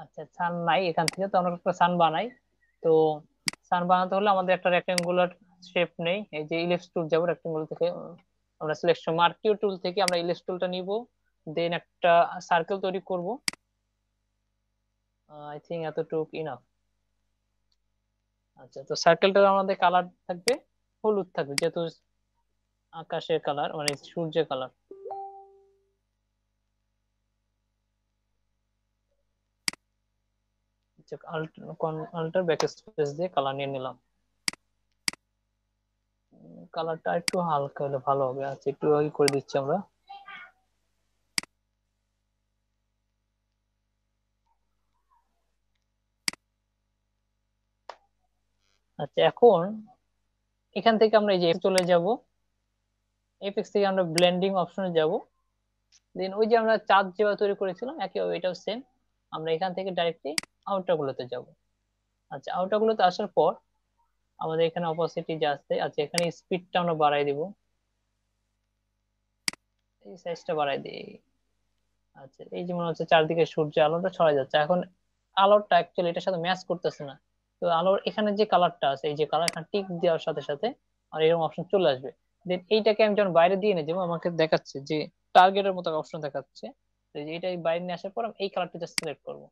আচ্ছা, সান নাই এখান থেকে, তো আমরা একটা সান বানাই। তো সান বানাতে হলে আমাদের একটা রেক্টাঙ্গুলার শেপ নেই, এই যে ইলিপস টুল যাবো রেক্টাঙ্গুলার থেকে, আমরা সিলেকশন মার্কিও টুল থেকে আমরা ইলিপস টুলটা নিব, দেন একটা সার্কেল তৈরি করব। আই থিঙ্ক এতটুকু ইনাফ। আচ্ছা, তো সার্কেলটা আমাদের কালার থাকবে হলুদ থাকবে, যেহেতু আকাশের কালার মানে সূর্যের কালার। আল্টার ব্যাক স্পেস দিয়ে কালার নিয়ে নিলাম। কালারটা একটু হালকা হলে ভালো হবে। আচ্ছা, একটু ওই করে দিচ্ছি আমরা। আচ্ছা, এখন এখান থেকে আমরা এই যে চলে যাব, এফেক্স থেকে আমরা ব্লেন্ডিং অপশনে যাব, দেন ওই যে আমরা চাঁদ যেভাবে তৈরি করেছিলাম একইভাবে এটাও সেম, আমরা এখান থেকে ডাইরেক্টলি আউটার গুলোতে যাব। আচ্ছা, আউটার গুলোতে আসার পর আমাদের এখানে অপোসিটি যে আছে, আচ্ছা এখানে স্পিডটা আমরা বাড়াই দিব, এই সাইজটা বাড়াই দিই। আচ্ছা, এই যে মনে হচ্ছে চারদিকে সূর্যের আলোটা ছড়াই যাচ্ছে, এখন আলোটা অ্যাকচুয়ালি এটার সাথে ম্যাচ করতেছে না। তো আলোর এখানে যে কালারটা আছে, এই যে কালার, এখানে টিক দেওয়ার সাথে সাথে আর এরকম অপশন চলে আসবে। দেন এইটাকে আমি যখন বাইরে দিয়ে নিয়ে যাবো, আমাকে দেখাচ্ছে যে টার্গেটের মতো অপশন দেখাচ্ছে। তো এই যে এটা বাইরে নিয়ে আসার পর আমি এই কালারটা জাস্ট সিলেক্ট করবো,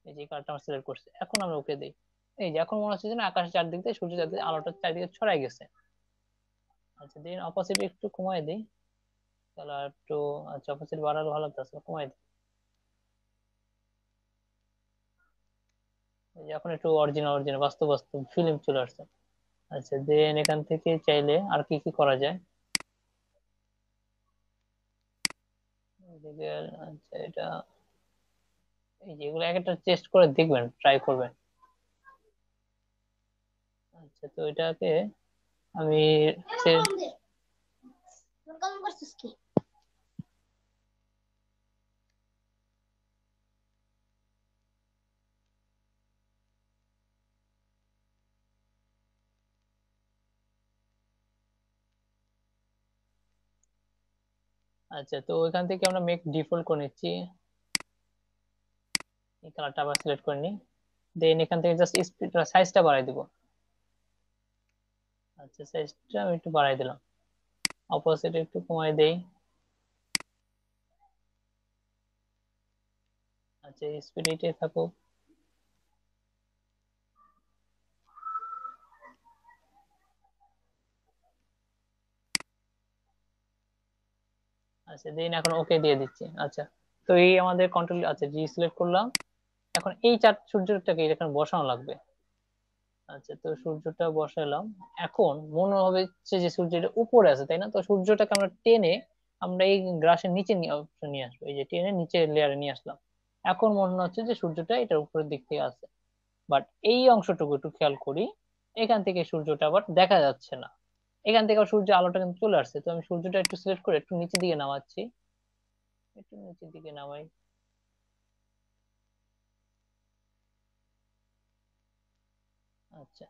এই যে কালারটা আমরা সিলেক্ট করছি, এখন আমরা ওকে দিই। এই যে এখন মনে হচ্ছে যে না, আকাশ চারদিক দিয়ে সূর্য চারদিকে আলোটা চারদিকে ছড়াই গেছে। আচ্ছা, দেন অপোসিট একটু কমাই দিই, তাহলে আর একটু, আচ্ছা অপোসিট বাড়ালে ভালো লাগতেছে, কমাই দিই। এই যে এখন একটু অরিজিনাল অরিজিনাল বাস্তব বাস্তব ফিল্ম চলে আসছে। আচ্ছা, দেন এখান থেকে চাইলে আর কি কি করা যায়। এদিকে আচ্ছা, এটা এই যেগুলো এক একটা টেস্ট করে দেখবেন, ট্রাই করবেন। আচ্ছা, তো এটাকে আমি আচ্ছা, তো ওইখান থেকে আমরা মেক ডিফল্ট করে নিচ্ছি। এই কালারটা আবার সিলেক্ট করে নিই। দেন এখান থেকে জাস্ট স্পিড সাইজটা বাড়াই দিব। আচ্ছা, সাইজটা আমি একটু বাড়াই দিলাম। অপোজিট একটু কমাই দেই। আচ্ছা, স্পিড এইটাই থাকুক। আচ্ছা, দেন এখন ওকে দিয়ে দিচ্ছি। আচ্ছা, তো এই আমাদের কন্ট্রোল, আচ্ছা জি সিলেক্ট করলাম। এখন এই চার সূর্যটাকে এখানে বসানো লাগবে। আচ্ছা, তো সূর্যটা বসালাম। এখন মনে হবে যে সূর্যটা উপরে আছে, তাই না? তো সূর্যটাকে আমরা টেনে আমরা এই গ্রাসের নিচে নিয়ে আসবো। এই যে টেনে নিচে লেয়ারে নিয়ে আসলাম। এখন মনে হচ্ছে যে সূর্যটা এটার উপরের দিক থেকে আছে। বাট এই অংশটুকু একটু খেয়াল করি, এখান থেকে সূর্যটা আবার দেখা যাচ্ছে না। এখান থেকে আবার সূর্য আলোটা কিন্তু চলে আসছে। তো আমি সূর্যটা একটু সিলেক্ট করে একটু নিচের দিকে নামাচ্ছি। একটু নিচের দিকে নামাই। আচ্ছা,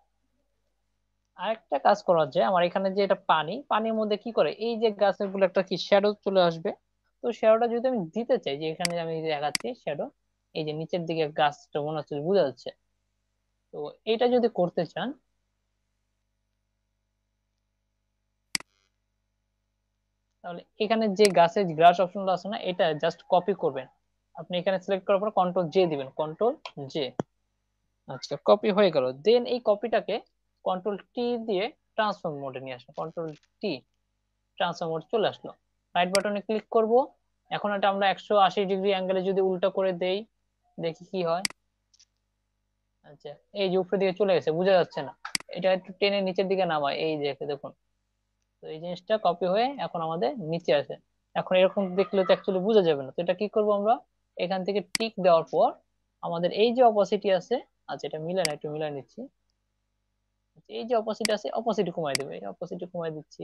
আরেকটা কাজ করা যায়, আমার এখানে যে এটা পানি, পানির মধ্যে কি করে এই যে গাছের গুলো একটা কি শ্যাডো চলে আসবে। তো শ্যাডোটা যদি আমি দিতে চাই, যে এখানে আমি দেখাচ্ছি শ্যাডো, এই যে নিচের দিকে গাছটা মনে হচ্ছে বোঝা যাচ্ছে। তো এটা যদি করতে চান, তাহলে এখানে যে গাছের গ্রাস অপশনটা আছে না, এটা জাস্ট কপি করবেন। আপনি এখানে সিলেক্ট করার পর কন্ট্রোল জে দিবেন, কন্ট্রোল জে। আচ্ছা, কপি হয়ে গেল। দেন এই কপিটাকে কন্ট্রোল টি দিয়ে ট্রান্সফর্ম মোডে নিয়ে আসবেন। কন্ট্রোল টি, ট্রান্সফর্ম মোড চলে আসলো। রাইট বাটনে ক্লিক করব। এখন এটা আমরা 180 ডিগ্রি অ্যাঙ্গেলে যদি উল্টা করে দেই, দেখি কি হয়। আচ্ছা, এই যে উপরের দিকে চলে গেছে, বোঝা যাচ্ছে না। এটা একটু টেনে নিচের দিকে নামায়, এই যে দেখুন। তো এই জিনিসটা কপি হয়ে এখন আমাদের নিচে আছে। এখন এরকম দেখলে তো অ্যাকচুয়ালি বোঝা যাবে না। তো এটা কি করব আমরা, এখান থেকে টিক দেওয়ার পর আমাদের এই যে অপোসিটি আছে, আচ্ছা এটা মিলে না, একটু মিলাই নিচ্ছি। আচ্ছা, এই যে অপোসিটি আছে, অপোসিটি কমাই দেবে, এই অপোসিটি কমাই দিচ্ছি।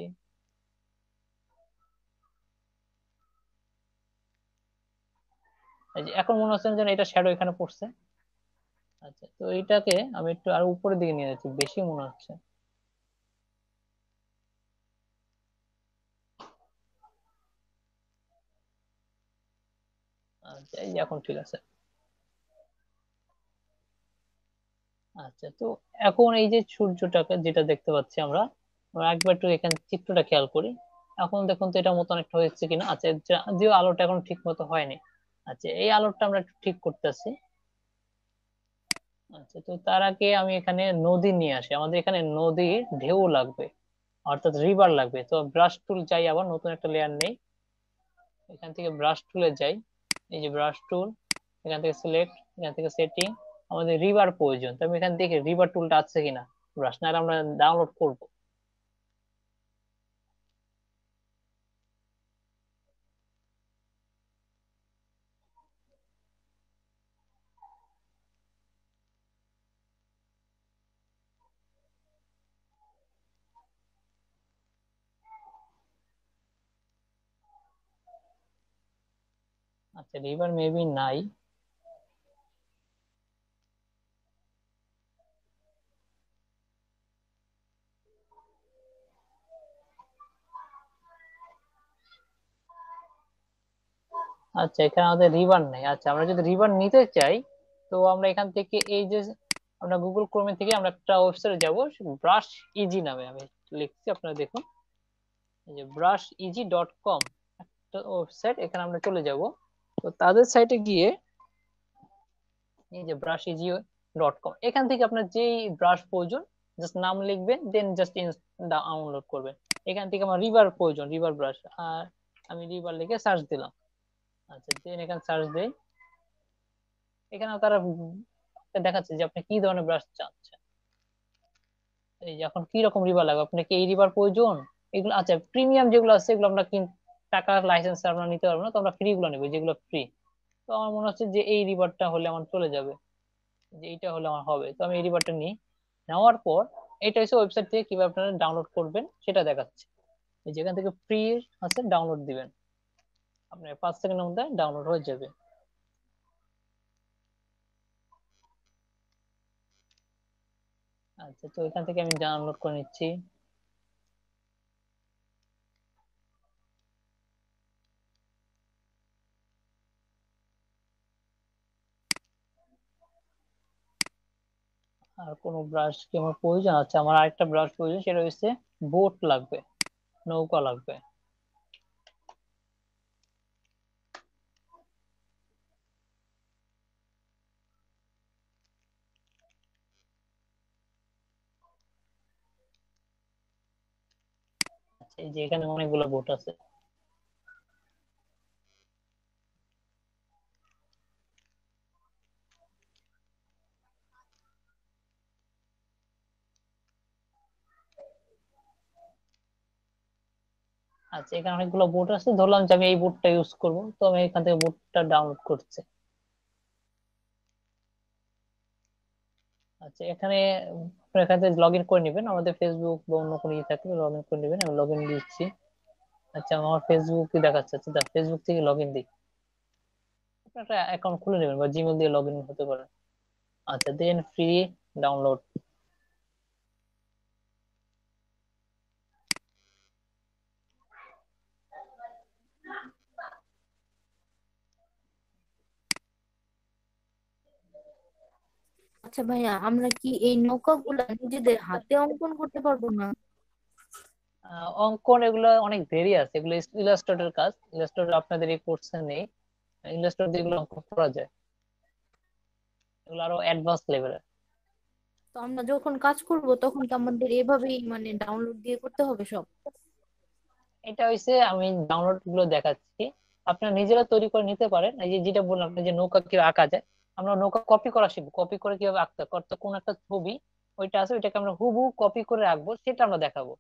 এই যে এখন মনে হচ্ছে যেন এটা শ্যাডো এখানে পড়ছে। আচ্ছা, তো এইটাকে আমি একটু আর উপরের দিকে নিয়ে যাচ্ছি, বেশি মনে হচ্ছে। আচ্ছা, এই যে এখন ঠিক আছে। আচ্ছা, তো এখন এই যে সূর্যটাকে যেটা দেখতে পাচ্ছি আমরা, আমরা একবার একটু এখানে চিত্রটা খেয়াল করি। এখন দেখুন তো এটা মতন একটা হয়েছে কিনা। আচ্ছা, যদিও আলোটা এখন ঠিক মতো হয়নি। আচ্ছা, এই আলোটা আমরা একটু ঠিক করতেছি। আচ্ছা, তো তার আগে আমি এখানে নদী নিয়ে আসি। আমাদের এখানে নদীর ঢেউ লাগবে, অর্থাৎ রিভার লাগবে। তো ব্রাশ টুল চাই, আবার নতুন একটা লেয়ার নেই। এখান থেকে ব্রাশ টুলে যাই। এই যে ব্রাশ টুল, এখান থেকে সিলেক্ট, এখান থেকে সেটিং। আমাদের রিভার প্রয়োজন, তো আমি এখান থেকে রিভার টুলটা আছে কিনা, ব্রাশ না আমরা ডাউনলোড করব। আচ্ছা, রিভার মেবি নাই। আচ্ছা, এখানে আমাদের রিভার নেই। আচ্ছা, আমরা যদি রিভার নিতে চাই, তো আমরা এখান থেকে এই যে আমরা গুগল ক্রোমে থেকে আমরা একটা ওয়েবসাইটে যাব, ব্রাশ ইজি নামে আমি লিখছি, আপনারা দেখুন। এই যে ব্রাশ ইজি ডট কম একটা ওয়েবসাইট, এখানে আমরা চলে যাব। তো তাদের সাইটে গিয়ে এই যে ব্রাশ ইজি ডট কম, এখান থেকে আপনার যেই ব্রাশ প্রয়োজন জাস্ট নাম লিখবেন, দেন জাস্ট ডাউনলোড করবেন। এখান থেকে আমার রিভার প্রয়োজন, রিভার ব্রাশ, আর আমি রিভার লিখে সার্চ দিলাম। আচ্ছা, দেন এখানে সার্চ দেই। এখানে তারা এটা দেখাচ্ছে যে আপনি কি ধরনের ব্রাশ চাচ্ছেন। এই যে এখন কি রকম রিবার লাগবে, আপনার কি এই রিবার প্রয়োজন? এগুলো আচ্ছা, প্রিমিয়াম যেগুলো আছে এগুলো আমরা টাকা লাইসেন্স আমরা নিতে পারবো না, তো আমরা ফ্রি গুলো নেবো যেগুলো ফ্রি। তো আমার মনে হচ্ছে যে এই রিবারটা হলে আমার চলে যাবে, যে এইটা হলে আমার হবে, তো আমি এই রিবারটা নিই। নেওয়ার পর এটা হচ্ছে ওয়েবসাইট থেকে কিভাবে আপনারা ডাউনলোড করবেন সেটা দেখাচ্ছে। এই যেখান থেকে ফ্রি আছে ডাউনলোড দিবেন, আপনার 5 সেকেন্ডের মধ্যে ডাউনলোড হয়ে যাবে। আচ্ছা, তো এখান থেকে আমি ডাউনলোড করে নিচ্ছি। আর কোনো ব্রাশ কি আমার প্রয়োজন? আচ্ছা, আমার আরেকটা ব্রাশ প্রয়োজন, সেটা হচ্ছে বোট লাগবে, নৌকা লাগবে। আচ্ছা, এই যে এখানে অনেকগুলো বোট আছে। আচ্ছা, এখানে অনেকগুলো বোট আছে, ধরলাম যে আমি এই বোটটা ইউজ করব, তো আমি এখান থেকে বোটটা ডাউনলোড করছি। আচ্ছা, এখানে আপনার এখান থেকে লগ ইন করে নেবেন, আমাদের ফেসবুক বা অন্য কোনো ইয়ে থাকলে লগ ইন করে নেবেন। আমি লগ ইন দিচ্ছি। আচ্ছা, আমার ফেসবুক দেখাচ্ছে। আচ্ছা, ফেসবুক থেকে লগ ইন দিই। আপনার একটা অ্যাকাউন্ট খুলে নেবেন বা জিমেল দিয়ে লগ ইন হতে পারে। আচ্ছা, দেন ফ্রি ডাউনলোড। আচ্ছা ভাইয়া, আমরা কি এই নৌকাগুলা নিজেদের হাতে অঙ্কন করতে পারবো না? অঙ্কন এগুলো অনেক দেরি আছে, এগুলো ইলাস্ট্রেটর কাজ। ইলাস্ট্রেটর আপনাদের এই কোর্সে নেই। ইলাস্ট্রেটর দিয়ে এগুলো অঙ্কন করা যায়, এগুলো আরো অ্যাডভান্স লেভেলের। তো আমরা যখন কাজ করব তখন কি আমাদের এভাবেই মানে ডাউনলোড দিয়ে করতে হবে সব? এটা হইছে আমি ডাউনলোড গুলো দেখাচ্ছি, আপনারা নিজেরা তৈরি করে নিতে পারেন। এই যে যেটা বললাম, আপনি যে নৌকা কিভাবে আঁকা যায়, আমরা নৌকা কপি করা শিখবো, কপি করে কিভাবে আঁকতে হয়। অর্থাৎ কোন একটা ছবি ওইটা আছে, ওইটাকে আমরা হুবহু কপি করে রাখবো, সেটা আমরা দেখাবো।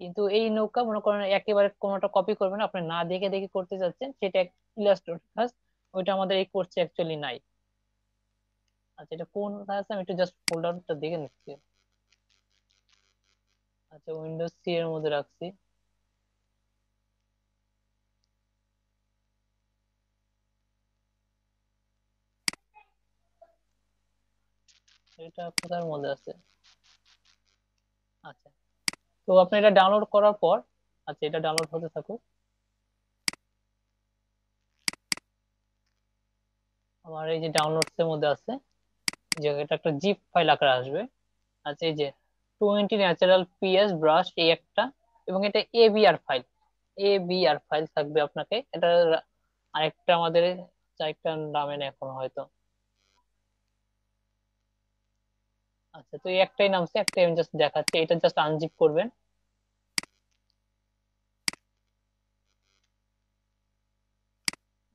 কিন্তু এই নৌকা মনে করেন একেবারে কোনোটা কপি করবেন, আপনি না দেখে দেখে করতে যাচ্ছেন, সেটা ইলাস্ট্রেটর কাজ। ওইটা আমাদের এই কোর্সে অ্যাকচুয়ালি নাই। আচ্ছা, এটা কোন আছে, আমি একটু জাস্ট ফোল্ডারটা দেখে নিচ্ছি। আচ্ছা, উইন্ডোজ সি এর মধ্যে রাখছি। এটা কোথার মধ্যে আছে? আচ্ছা, তো আপনি এটা ডাউনলোড করার পর, আচ্ছা এটা ডাউনলোড হতে থাকুক। আমার এই যে ডাউনলোডস এর মধ্যে আছে, যে এটা একটা জিপ ফাইল আকারে আসবে। আচ্ছা, এই যে 20 ন্যাচারাল পিএস ব্রাশ, এই একটা, এবং এটা এবিআর ফাইল থাকবে আপনাকে এটা। আরেকটা আমাদের চারটা নামে না এখন হয়তো। আচ্ছা, তো এই একটাই নামছে, একটাই আমি জাস্ট দেখাচ্ছি, এটা জাস্ট আনজিপ করবেন।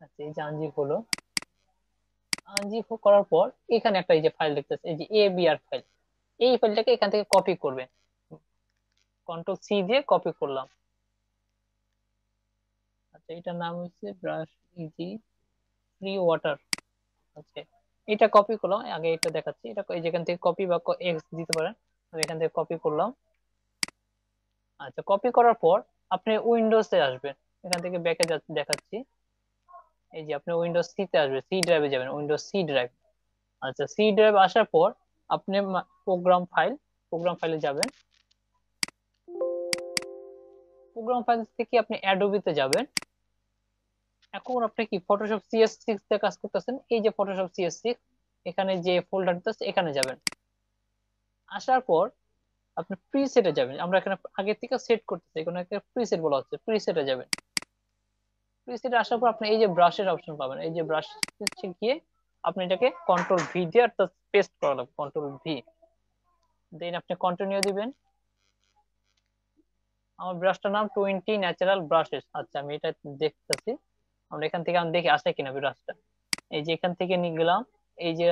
আচ্ছা, এই যে আনজিপ হলো। আনজিপ করার পর এখানে একটা এই যে ফাইল দেখতেছে, এই যে এবিআর ফাইল, এই ফাইলটাকে এখান থেকে কপি করবেন। কন্ট্রোল সি দিয়ে কপি করলাম। আচ্ছা, এটার নাম হচ্ছে ব্রাশ ইজি ফ্রি ওয়াটার। আচ্ছা, এটা কপি করলাম, আগে এটা দেখাচ্ছি। এটা এই যেখান থেকে কপি বা এক্স দিতে পারেন, আমি এখান থেকে কপি করলাম। আচ্ছা, কপি করার পর আপনি উইন্ডোজে আসবেন, এখান থেকে ব্যাকে দেখাচ্ছি। এই যে আপনি উইন্ডোজ সি তে আসবেন, সি ড্রাইভে যাবেন, উইন্ডোজ সি ড্রাইভ। আচ্ছা, সি ড্রাইভ আসার পর আপনি প্রোগ্রাম ফাইলে যাবেন। প্রোগ্রাম ফাইল থেকে আপনি অ্যাডোবিতে যাবেন। এখন আপনি কি ফটোশপ CS6 দিয়ে কাজ করতেছেন, এই যে ফটোশপ CS6, এখানে যে ফোল্ডারটা আছে এখানে যাবেন। আসার পর আপনি প্রিসেটে যাবেন, আমরা এখানে আগে থেকে সেট করতেছি, এখানে একটা প্রিসেট বলা হচ্ছে, প্রিসেটে যাবেন। প্রিসেটে আসার পর আপনি এই যে ব্রাশের অপশন পাবেন, এই যে ব্রাশ গিয়ে আপনি এটাকে কন্ট্রোল ভি দিয়ে অর্থাৎ পেস্ট করা লাগবে, কন্ট্রোল ভি। দেন আপনি কন্টিনিউ দিবেন। আমার ব্রাশটার নাম 20 ন্যাচারাল ব্রাশেস। আচ্ছা, আমি এটা দেখতেছি, আমরা এখান থেকে আমি দেখি আসে কিনা ব্রাশটা। এই যে এখান থেকে নিয়ে গেলাম, এই যে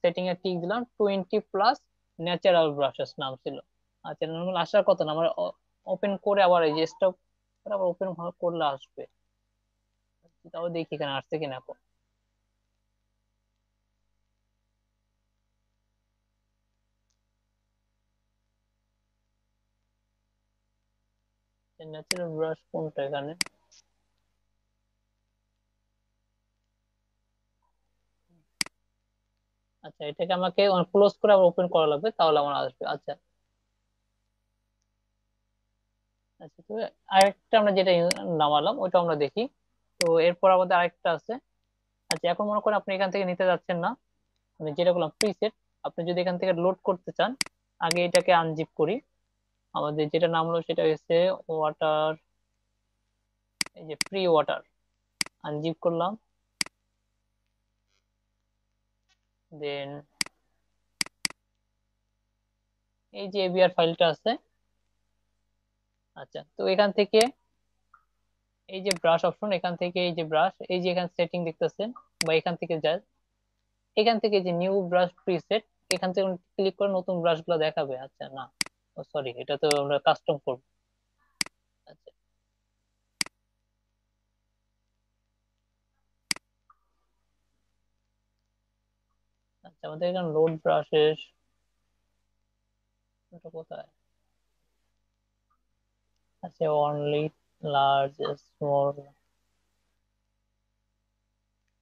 সেটিং এ টিক দিলাম, 20+ ন্যাচারাল ব্রাশেস নাম ছিল। আচ্ছা, নর্মাল আসার কথা না, আমার ওপেন করে আবার এই যে স্টপ করে আবার ওপেন করলে আসবে। তাও দেখি এখানে আসছে কিনা এখন। ন্যাচারাল ব্রাশ কোনটা এখানে? আচ্ছা, এটাকে আমাকে ক্লোজ করে আবার ওপেন করা লাগবে, তাহলে আমার আসবে। আচ্ছা আচ্ছা, তো আরেকটা আমরা যেটা নামালাম ওইটা আমরা দেখি। তো এরপর আমাদের আরেকটা আছে। আচ্ছা, এখন মনে করেন আপনি এখান থেকে নিতে যাচ্ছেন না, আমি যেটা বললাম প্রিসেট। আপনি যদি এখান থেকে লোড করতে চান, আগে এটাকে আনজিপ করি। আমাদের যেটা নামলো সেটা হচ্ছে ওয়াটার, এই যে ফ্রি ওয়াটার, আনজিপ করলাম। দেন এই যে এবিআর ফাইলটা আছে। আচ্ছা, তো এখান থেকে এই যে ব্রাশ অপশন, এখান থেকে এই যে ব্রাশ, এই যে এখানে সেটিং দেখতেছেন, বা এখান থেকে যায়, এখান থেকে যে নিউ ব্রাশ প্রিসেট, এখান থেকে ক্লিক করে নতুন ব্রাশ গুলো দেখাবে। আচ্ছা না, সরি, এটা তো আমরা কাস্টম করবো। আচ্ছা আচ্ছা, আমাদের এখানে লোড ব্রাশেস কোথায় আছে? অনলি লার্জ, স্মল,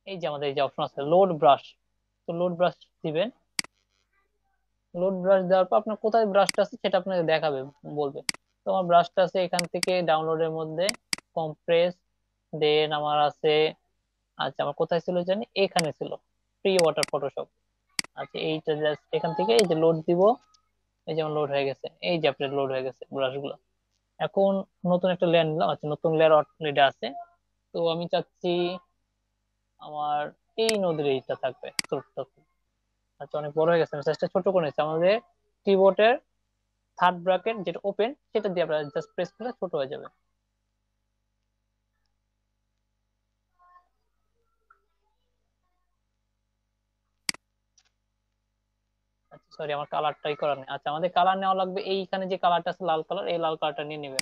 এই যে আমাদের এই যে অপশন আছে লোড ব্রাশ। তো লোড ব্রাশ দিবেন। লোড ব্রাশ দেওয়ার পর আপনার কোথায় ব্রাশটা আছে সেটা আপনাকে দেখাবে, বলবে। তো আমার ব্রাশটা আছে এখান থেকে ডাউনলোডের মধ্যে, কম্প্রেস। দেন আমার আছে, আচ্ছা আমার কোথায় ছিল জানি, এখানে ছিল, ফ্রি ওয়াটার ফটোশপ। আচ্ছা, এইটা জাস্ট এখান থেকে এই যে লোড দিব, এই যেমন লোড হয়ে গেছে, এই যে আপনার লোড হয়ে গেছে ব্রাশ গুলো। এখন নতুন একটা লেয়ার নিলাম। আচ্ছা, নতুন লেয়ার অলরেডি আছে। তো আমি চাচ্ছি আমার এই নদীর এইটা থাকবে ছোট্ট। আচ্ছা, অনেক বড় হয়ে গেছে, আমি সাইজটা ছোট করে নিচ্ছি। আমাদের কিবোর্ডের থার্ড ব্র্যাকেট যেটা ওপেন, সেটা দিয়ে আমরা জাস্ট প্রেস করলে ছোট হয়ে যাবে। আচ্ছা সরি, আমার কালারটাই করার নেই। আচ্ছা, আমাদের কালার নেওয়া লাগবে, এইখানে যে কালারটা আছে লাল কালার, এই লাল কালারটা নিয়ে নেবে।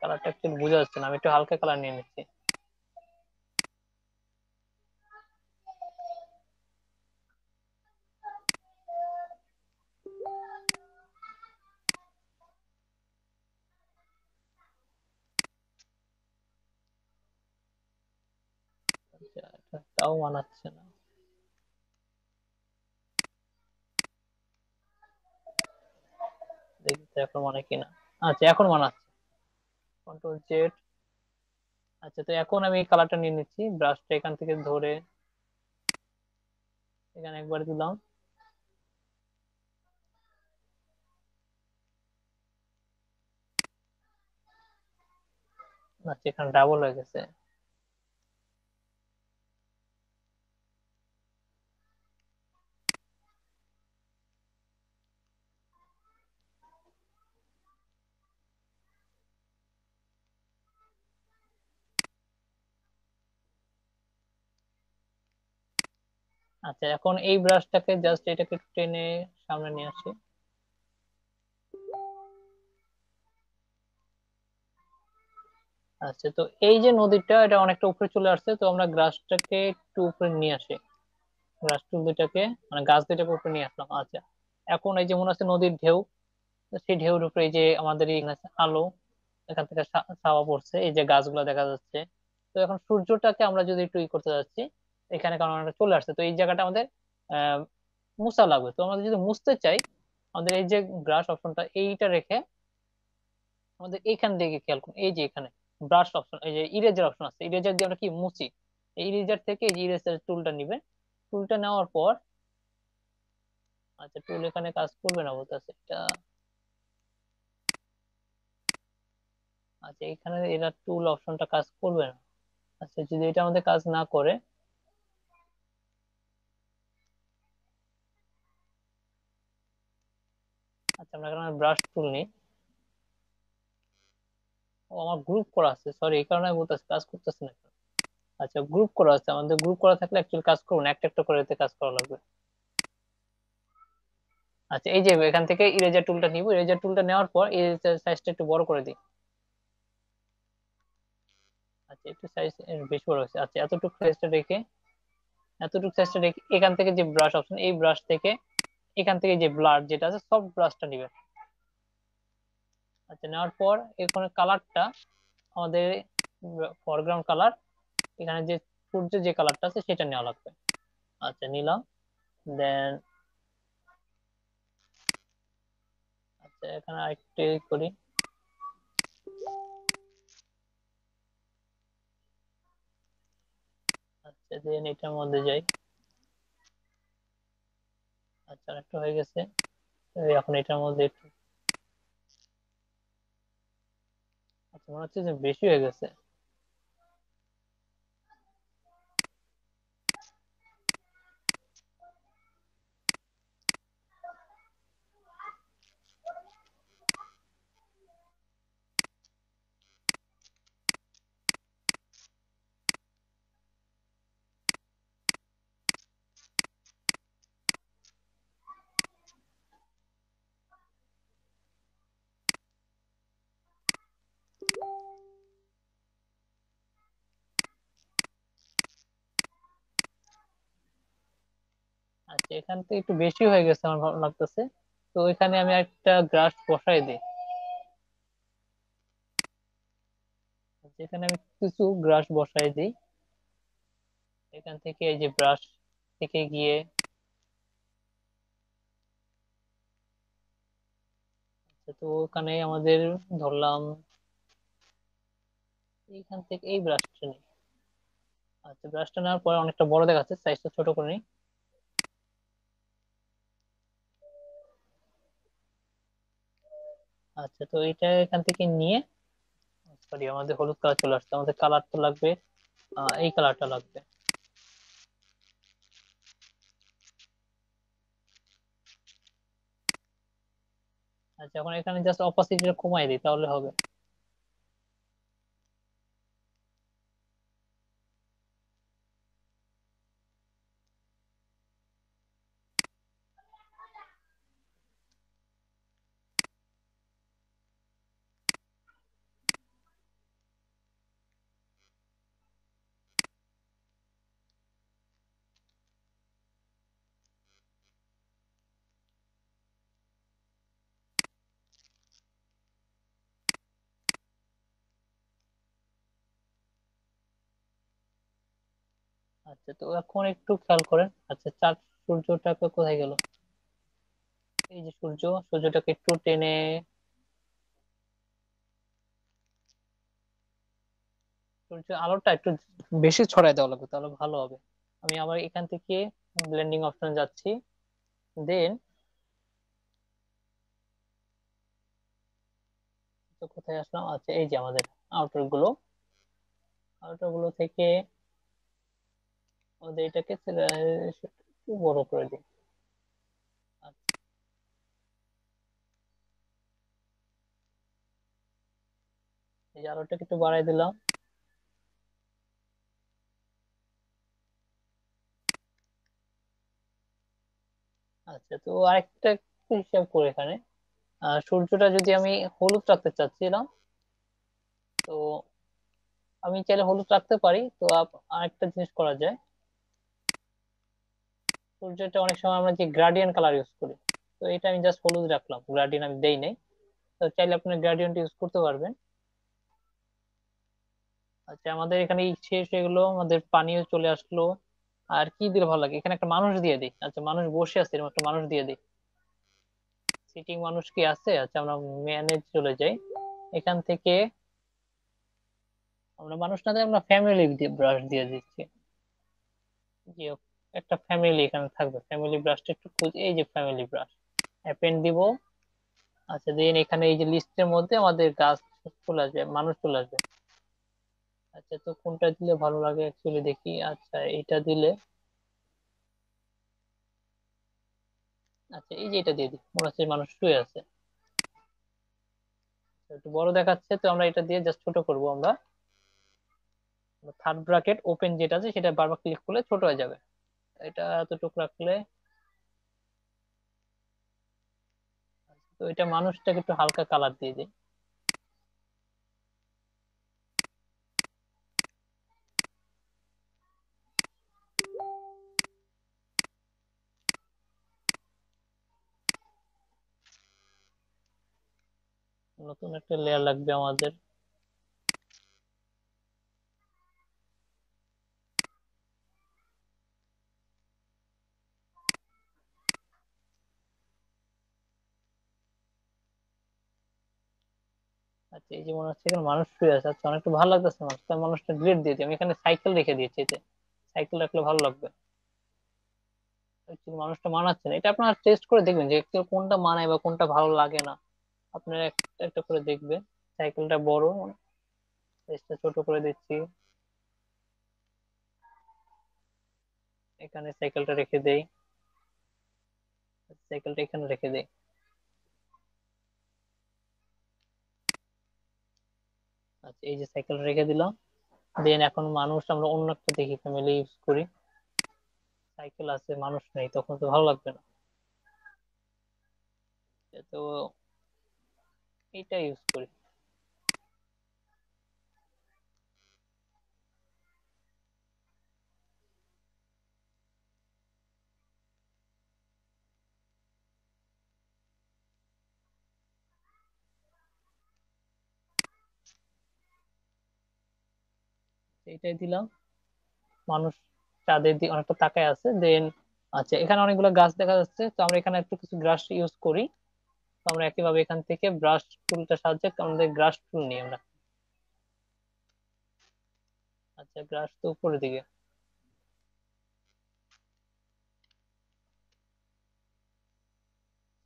কালারটা একটু বোঝা যাচ্ছে না, আমি একটু হালকা কালার নিয়ে নিচ্ছি। আচ্ছা, তাও মানাচ্ছে না, দেখি তো এখন মানে কিনা। আচ্ছা, এখন মানাচ্ছে, কন্ট্রোল Z। আচ্ছা, তো এখন আমি কালারটা নিয়ে নিচ্ছি, ব্রাশটা এখান থেকে ধরে এখানে একবার দিলাম। আচ্ছা, এখানে ডাবল হয়ে গেছে। আচ্ছা, এখন এই ব্রাশটাকে জাস্ট এটাকে একটু টেনে সামনে নিয়ে আসি। আচ্ছা, তো এই যে নদীটা, এটা অনেকটা উপরে চলে আসছে, তো আমরা গ্রাসটাকে একটু উপরে নিয়ে আসি। গ্রাস টুল দুইটাকে, মানে গাছ দুইটাকে উপরে নিয়ে আসলাম। আচ্ছা, এখন এই যে মনে আছে নদীর ঢেউ, তো সেই ঢেউর উপরে এই যে আমাদের এখানে আছে আলো, এখান থেকে ছাওয়া পড়ছে, এই যে গাছগুলো দেখা যাচ্ছে। তো এখন সূর্যটাকে আমরা যদি একটু করতে যাচ্ছি, এখানে কারণ একটা চলে আসছে, তো এই জায়গাটা আমাদের আহ মুছা লাগবে। তো আমরা যদি মুছতে চাই, আমাদের এই যে ব্রাশ অপশনটা এইটা রেখে আমাদের এইখান দিকে খেয়াল করুন, এই যে এখানে ব্রাশ অপশন, এই যে ইরেজার অপশন আছে, ইরেজার দিয়ে আমরা কি মুছি, এই ইরেজার থেকে এই যে ইরেজার টুলটা নিবে। টুলটা নেওয়ার পর, আচ্ছা টুল এখানে কাজ করবে না বলতেছে এটা। আচ্ছা, এখানে এটা টুল অপশনটা কাজ করবে না। আচ্ছা, যদি এটা আমাদের কাজ না করে, আচ্ছা আমরা এখানে ব্রাশ টুল নিই। ও আমার গ্রুপ করা আছে, সরি এই কারণে বলতেছি কাজ করতেছে না। আচ্ছা গ্রুপ করা আছে, আমাদের গ্রুপ করা থাকলে অ্যাকচুয়ালি কাজ করবো না, একটা একটা করে এতে কাজ করা লাগবে। আচ্ছা এই যে এখান থেকে ইরেজার টুলটা নিব, ইরেজার টুলটা নেওয়ার পর ইরেজার সাইজটা একটু বড় করে দিই। আচ্ছা একটু সাইজ বেশি বড় হয়েছে। আচ্ছা এতটুকু সাইজটা রেখে এখান থেকে যে ব্রাশ অপশন, এই ব্রাশ থেকে এখান থেকে যে ব্লার যেটা আছে সব ব্রাশটা নিবে। আচ্ছা নেওয়ার পর এখানে কালারটা আমাদের ফরগ্রাউন্ড কালার, এখানে যে সূর্যের যে কালারটা আছে সেটা নেওয়া লাগবে। আচ্ছা নিলাম। দেন আচ্ছা এখানে আরেকটু করি। আচ্ছা দেন এটার মধ্যে যাই। আচ্ছা আরেকটু হয়ে গেছে। এই এখন এটার মধ্যে একটু, আচ্ছা মনে হচ্ছে যে বেশি হয়ে গেছে। আচ্ছা এখান থেকে একটু বেশি হয়ে গেছে আমার ভালো লাগতেছে। তো এখানে আমি একটা গ্রাস বসাই দিই। আচ্ছা, এখানে আমি কিছু গ্রাস বসাই দিই। এখান থেকে এই যে ব্রাশ থেকে গিয়ে, আচ্ছা, তো ওখানে আমাদের ধরলাম এইখান থেকে এই ব্রাশটা নিই। আচ্ছা ব্রাশটা নেওয়ার পর অনেকটা বড় দেখাচ্ছে, সাইজটা ছোট করে নিই। আচ্ছা তো এটা এখান থেকে নিয়ে, সরি আমাদের হলুদ কালার চলে আসছে, আমাদের কালার তো লাগবে, এই কালারটা লাগবে। আচ্ছা এখন এখানে জাস্ট অপাসিটিটা কমাই দিই তাহলে হবে। আচ্ছা তো এখন একটু খেয়াল করেন, আচ্ছা চাঁদ সূর্যটাকে কোথায় গেল, এই যে সূর্যটাকে একটু টেনে, সূর্য আলোটা একটু বেশি ছড়াই দেওয়া লাগবে তাহলে ভালো হবে। আমি আবার এখান থেকে ব্লেন্ডিং অপশন যাচ্ছি। দেন তো কোথায় আসলাম, আচ্ছা এই যে আমাদের আউটার গুলো, আউটার গুলো থেকে আমাদের এটাকে একটু বড় করে দিই। আচ্ছা, এই যে আলোটাকে একটু বাড়াই দিলাম। আচ্ছা তো আরেকটা হিসাব করে এখানে, সূর্যটা যদি আমি হলুদ রাখতে চাচ্ছিলাম, তো আমি চাইলে হলুদ রাখতে পারি। তো আরেকটা জিনিস করা যায়, সূর্যটা অনেক সময় আমরা যে গ্রাডিয়েন্ট কালার ইউজ করি, তো এটা আমি জাস্ট হলুদ রাখলাম, গ্রাডিয়েন্ট আমি দেই নাই। তো চাইলে আপনি গ্রাডিয়েন্ট ইউজ করতে পারবেন। আচ্ছা আমাদের এখানে এই শেষ হয়ে গেলো, আমাদের পানিও চলে আসলো। আর কি দিলে ভালো লাগে, এখানে একটা মানুষ দিয়ে দিই। আচ্ছা মানুষ বসে আছে, এরকম একটা মানুষ দিয়ে দিই। সিটিং মানুষ কি আছে, আচ্ছা আমরা ম্যানেজ চলে যাই। এখান থেকে আমরা মানুষ না দিয়ে আমরা ফ্যামিলি ব্রাশ দিয়ে দিচ্ছি। যে একটা ফ্যামিলি এখানে থাকবে, ফ্যামিলি ব্রাশটা একটু খুঁজি, এই যে ফ্যামিলি ব্রাশ অ্যাপেন্ড দিব। আচ্ছা দেন এখানে এই যে লিস্টের মধ্যে আমাদের গাছ চলে আসবে, মানুষ চলে আসবে। আচ্ছা তো কোনটা দিলে ভালো লাগে অ্যাকচুয়ালি দেখি। আচ্ছা এটা দিলে, আচ্ছা, এই যে এটা দিয়ে দিই, মনে হচ্ছে মানুষ শুয়ে আছে। তো একটু বড় দেখাচ্ছে, তো আমরা এটা দিয়ে জাস্ট ছোট করব আমরা। থার্ড ব্র্যাকেট ওপেন যেটা আছে সেটা বারবার ক্লিক করলে ছোট হয়ে যাবে। এটা এতটুকু রাখলে, তো এটা মানুষটাকে একটু হালকা কালার দিয়ে দিই। নতুন একটা লেয়ার লাগবে আমাদের। আচ্ছা, এই যে মনে হচ্ছে এখানে মানুষ শুয়ে আছে। আচ্ছা, অনেকটা ভালো লাগতেছে মানুষ, তাই মানুষটা গ্রেড দিয়ে দিই। আমি এখানে সাইকেল রেখে দিয়েছি, এতে সাইকেল রাখলে ভালো লাগবে। Actually মানুষটা মানাচ্ছে না, এটা আপনারা টেস্ট করে দেখবেন যে actually কোনটা মানায় বা কোনটা ভালো লাগে না। আপনারা একটা একটা করে দেখবেন। সাইকেলটা বড়, সাইজটা ছোট করে দিচ্ছি। এখানে সাইকেলটা রেখে দেই, সাইকেলটা এখানে রেখে দেই। আচ্ছা, এই যে সাইকেল রেখে দিলাম। দেন এখন মানুষ আমরা অন্য একটা দেখি ফ্যামিলি ইউজ করি। সাইকেল আছে মানুষ নেই, তখন তো ভালো লাগবে না। তো এইটা ইউজ করি। এইটাই দিলাম। মানুষ চাঁদের দিকে অনেকটা তাকায় আছে। দেন আচ্ছা, এখানে অনেকগুলো গাছ দেখা যাচ্ছে, তো আমরা এখানে একটু কিছু ব্রাশ ইউজ করি। তো আমরা একইভাবে এখান থেকে ব্রাশ টুলটার সাহায্যে আমাদের ব্রাশ টুল নিই আমরা। আচ্ছা, ব্রাশ তো উপরের দিকে।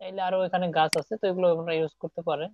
চাইলে আরো এখানে গাছ আছে, তো এগুলো আমরা ইউজ করতে পারেন।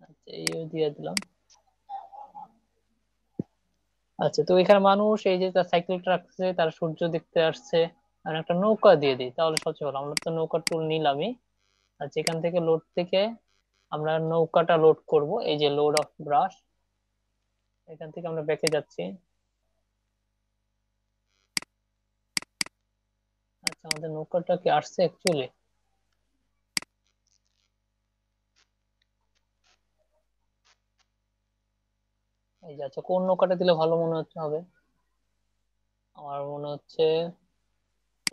আচ্ছা, এই দিয়ে দিলাম। আচ্ছা, তো এখানে মানুষ এই যে তার সাইকেলটা রাখছে, তার সূর্য দেখতে আসছে। আর একটা নৌকা দিয়ে দিই, তাহলে সবচেয়ে ভালো। আমরা তো নৌকা টুল নিলামই। আচ্ছা, এখান থেকে লোড থেকে আমরা নৌকাটা লোড করব, এই যে লোড অফ ব্রাশ। এখান থেকে আমরা ব্যাকে যাচ্ছি। আচ্ছা, আমাদের নৌকাটা কি আসছে অ্যাকচুয়ালি? এই যে, আচ্ছা কোন নৌকাটা দিলে ভালো মনে হচ্ছে হবে? আমার মনে হচ্ছে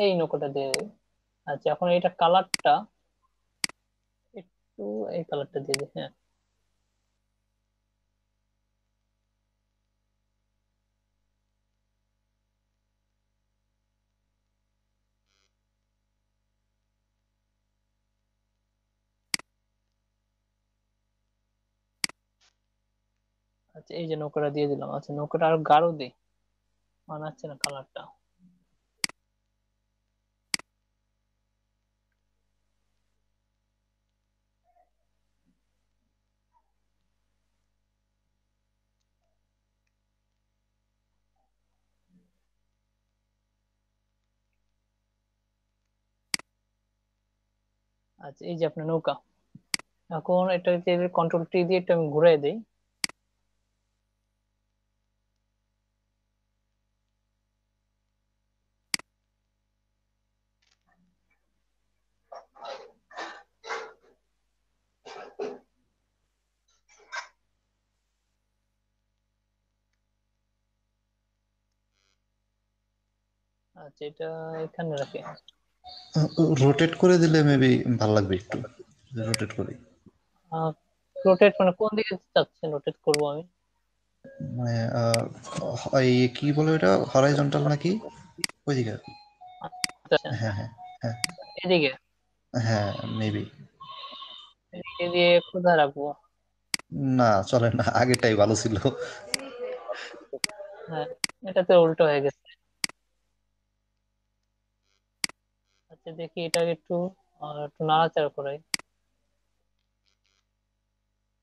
এই নৌকাটা দিয়ে দিই। আচ্ছা, এখন এটা কালারটা একটু, এই কালারটা দিয়ে দিই, হ্যাঁ। আচ্ছা, এই যে নৌকাটা দিয়ে দিলাম। আচ্ছা, নৌকাটা আরো গাঢ় দিই, মানাচ্ছে না কালারটা। আচ্ছা, এই যে আপনার নৌকা। এখন এটাকে কন্ট্রোল টি দিয়ে একটু আমি ঘুরাই দিই। আচ্ছা, এটা এখানে রাখি। রোটেট করে দিলে মেবি ভালো লাগবে একটু, রোটেট করি। রোটেট মানে কোন দিকে চাচ্ছেন রোটেট করবো আমি? মানে এই কি বলে এটা, হরাইজন্টাল নাকি ওইদিকে? আচ্ছা, হ্যাঁ হ্যাঁ হ্যাঁ। এদিকে হ্যাঁ, মেবি। এদিকে দিয়ে কোথায় রাখবো? না, চলে না, আগেরটাই ভালো ছিল। হ্যাঁ, এটা তো উল্টো হয়ে গেছে। আচ্ছা দেখি এটাকে একটু একটু নাড়াচাড়া করাই,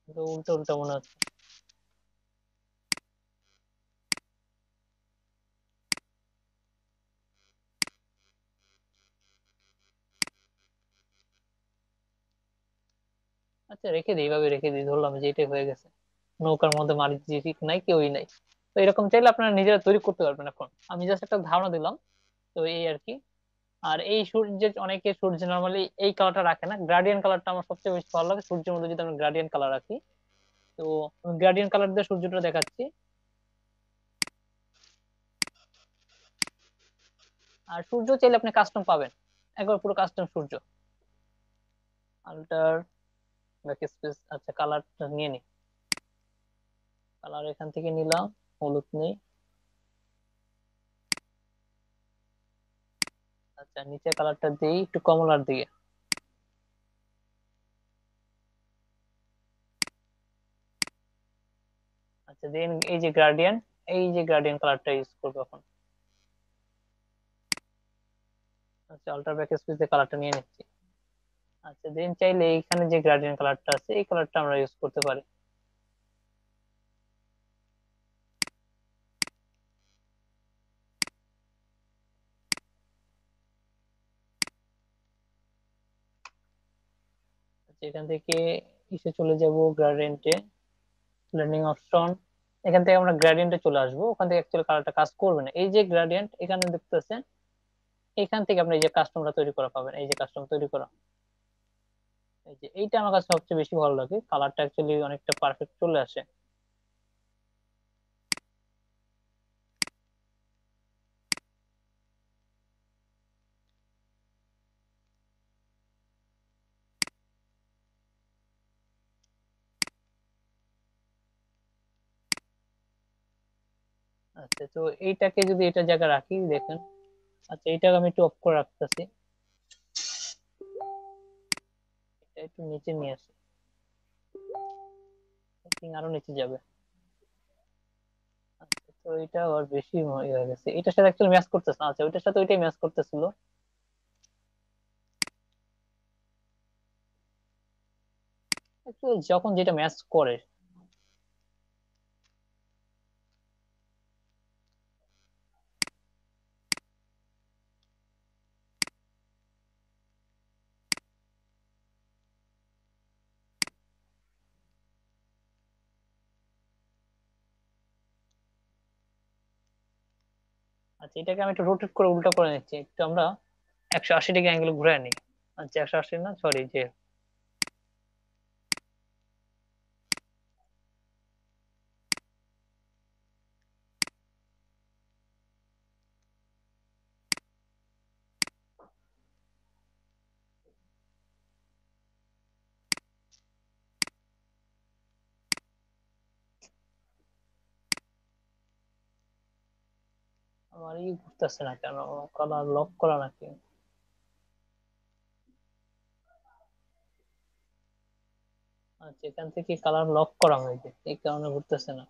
কিন্তু উল্টো উল্টো মনে হচ্ছে। আচ্ছা রেখে দিই, এইভাবে রেখে দিই, ধরলাম যে এটাই হয়ে গেছে। নৌকার মধ্যে মাঝি নাই, কেউই নাই। তো এরকম চাইলে আপনারা নিজেরা তৈরি করতে পারবেন। এখন আমি জাস্ট একটা ধারণা দিলাম, তো এই আর কি। আর এই সূর্যের, অনেকে সূর্য নর্মালি এই কালারটা রাখে না, গ্রাডিয়েন্ট কালারটা আমার সবচেয়ে বেশি ভালো লাগে সূর্যের মধ্যে যদি আমরা গ্রাডিয়েন্ট কালার রাখি। তো গ্রাডিয়েন্ট কালার দিয়ে সূর্যটা দেখাচ্ছি। আর সূর্য চাইলে আপনি কাস্টম পাবেন, একবার পুরো কাস্টম সূর্য। আল্টার ব্যাক স্পেস, আচ্ছা কালারটা নিয়ে নি। কালার এখান থেকে নিলাম, হলুদ নেই। আচ্ছা নিচে কালারটা দিই একটু কমলার দিকে। আচ্ছা দেন এই যে গ্রাডিয়েন্ট, এই যে গ্রাডিয়েন্ট কালারটা ইউজ করবো এখন। আচ্ছা আল্টার ব্যাক স্পেস দিয়ে কালারটা নিয়ে নিচ্ছি। আচ্ছা দেন চাইলে এইখানে যে গ্রাডিয়েন্ট কালারটা আছে এই কালারটা আমরা ইউজ করতে পারি। আচ্ছা এখান থেকে ইসে চলে যাব গ্রাডিয়েন্টে, ব্লেন্ডিং অপশন। এখান থেকে আমরা গ্রেডিয়েন্টে চলে আসবো, ওখান থেকে অ্যাকচুয়ালি কালারটা কাজ করবে না। এই যে গ্রেডিয়েন্ট এখানে দেখতেছেন, এখান থেকে আপনি এই যে কাস্টমটা তৈরি করা পাবেন, এই যে কাস্টম তৈরি করা। এই যে এইটা আমার কাছে সবচেয়ে বেশি ভালো লাগে, কালারটা অ্যাকচুয়ালি অনেকটা পারফেক্ট চলে আসে। আচ্ছা তো এইটাকে যদি এটা জায়গায় রাখি দেখেন। আচ্ছা এইটাকে আমি একটু অফ করে রাখতেছি, এটা একটু নিচে নিয়ে আসি, আরো নিচে যাবে। আচ্ছা তো এটা আর বেশি হয়ে গেছে, এটার সাথে অ্যাকচুয়ালি ম্যাচ করতেছে না। আচ্ছা ওইটার সাথে ওইটাই ম্যাচ করতেছিল। Actually যখন যেটা ম্যাচ করে। আচ্ছা এটাকে আমি একটু রোটেট করে উল্টা করে নিচ্ছি, একটু আমরা 180 ডিগ্রি অ্যাঙ্গেল ঘুরে নিই। আচ্ছা 180 না, সরি, যে আমার ই ঘুরতেছে না কেন, কালার লক করা নাকি? আচ্ছা এখান থেকে কালার লক করা হয়েছে, এই কারণে ঘুরতেছে না।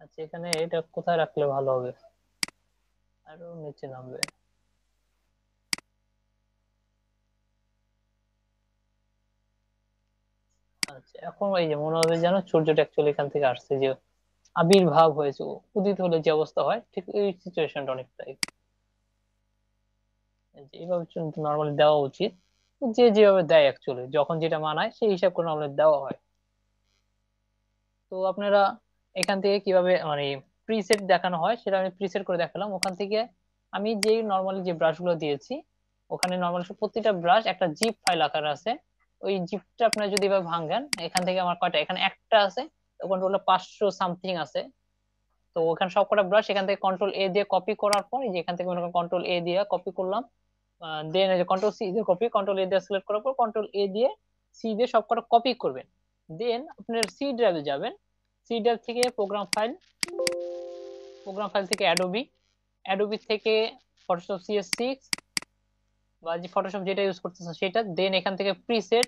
আচ্ছা এখানে এটা কোথায় রাখলে ভালো হবে? আরো নিচে নামবে। আচ্ছা এখন এই যে মনে হবে যেন সূর্যটা অ্যাকচুয়ালি এখান থেকে আসছে, যে আবির্ভাব হয়েছে, উদিত হলে যে অবস্থা হয় ঠিক এই সিচুয়েশনটা অনেকটাই। এই যে এইভাবে নর্মালি দেওয়া উচিত, যে যেভাবে দেয় অ্যাকচুয়ালি যখন যেটা মানায় সেই হিসাব করে নর্মালি দেওয়া হয়। তো আপনারা এখান থেকে কিভাবে মানে প্রিসেট দেখানো হয় সেটা আমি প্রিসেট করে দেখালাম। ওখান থেকে আমি যে নর্মালি যে ব্রাশ গুলো দিয়েছি, ওখানে নর্মালি প্রতিটা ব্রাশ একটা জিপ ফাইল আকারে আছে। ওই জিপটা আপনারা যদি এভাবে ভাঙেন, এখান থেকে আমার কয়টা, এখানে একটা আছে, ওখানে হলো 500 সামথিং আছে। তো ওখানে সবকটা ব্রাশ এখান থেকে কন্ট্রোল এ দিয়ে কপি করার পর এই যে এখান থেকে মনে করেন কন্ট্রোল এ দিয়ে কপি করলাম, দেন এই যে কন্ট্রোল সি দিয়ে কপি, কন্ট্রোল এ দিয়ে সিলেক্ট করার পর কন্ট্রোল এ দিয়ে সি দিয়ে সবকটা কপি করবেন। দেন আপনার সি ড্রাইভে যাবেন, সি ড্রাইভ থেকে প্রোগ্রাম ফাইল, প্রোগ্রাম ফাইল থেকে অ্যাডোবি, অ্যাডোবি থেকে ফটোশপ CS6 বা যে ফটোশপ যেটা ইউজ করতেছেন সেটা, দেন এখান থেকে প্রিসেট,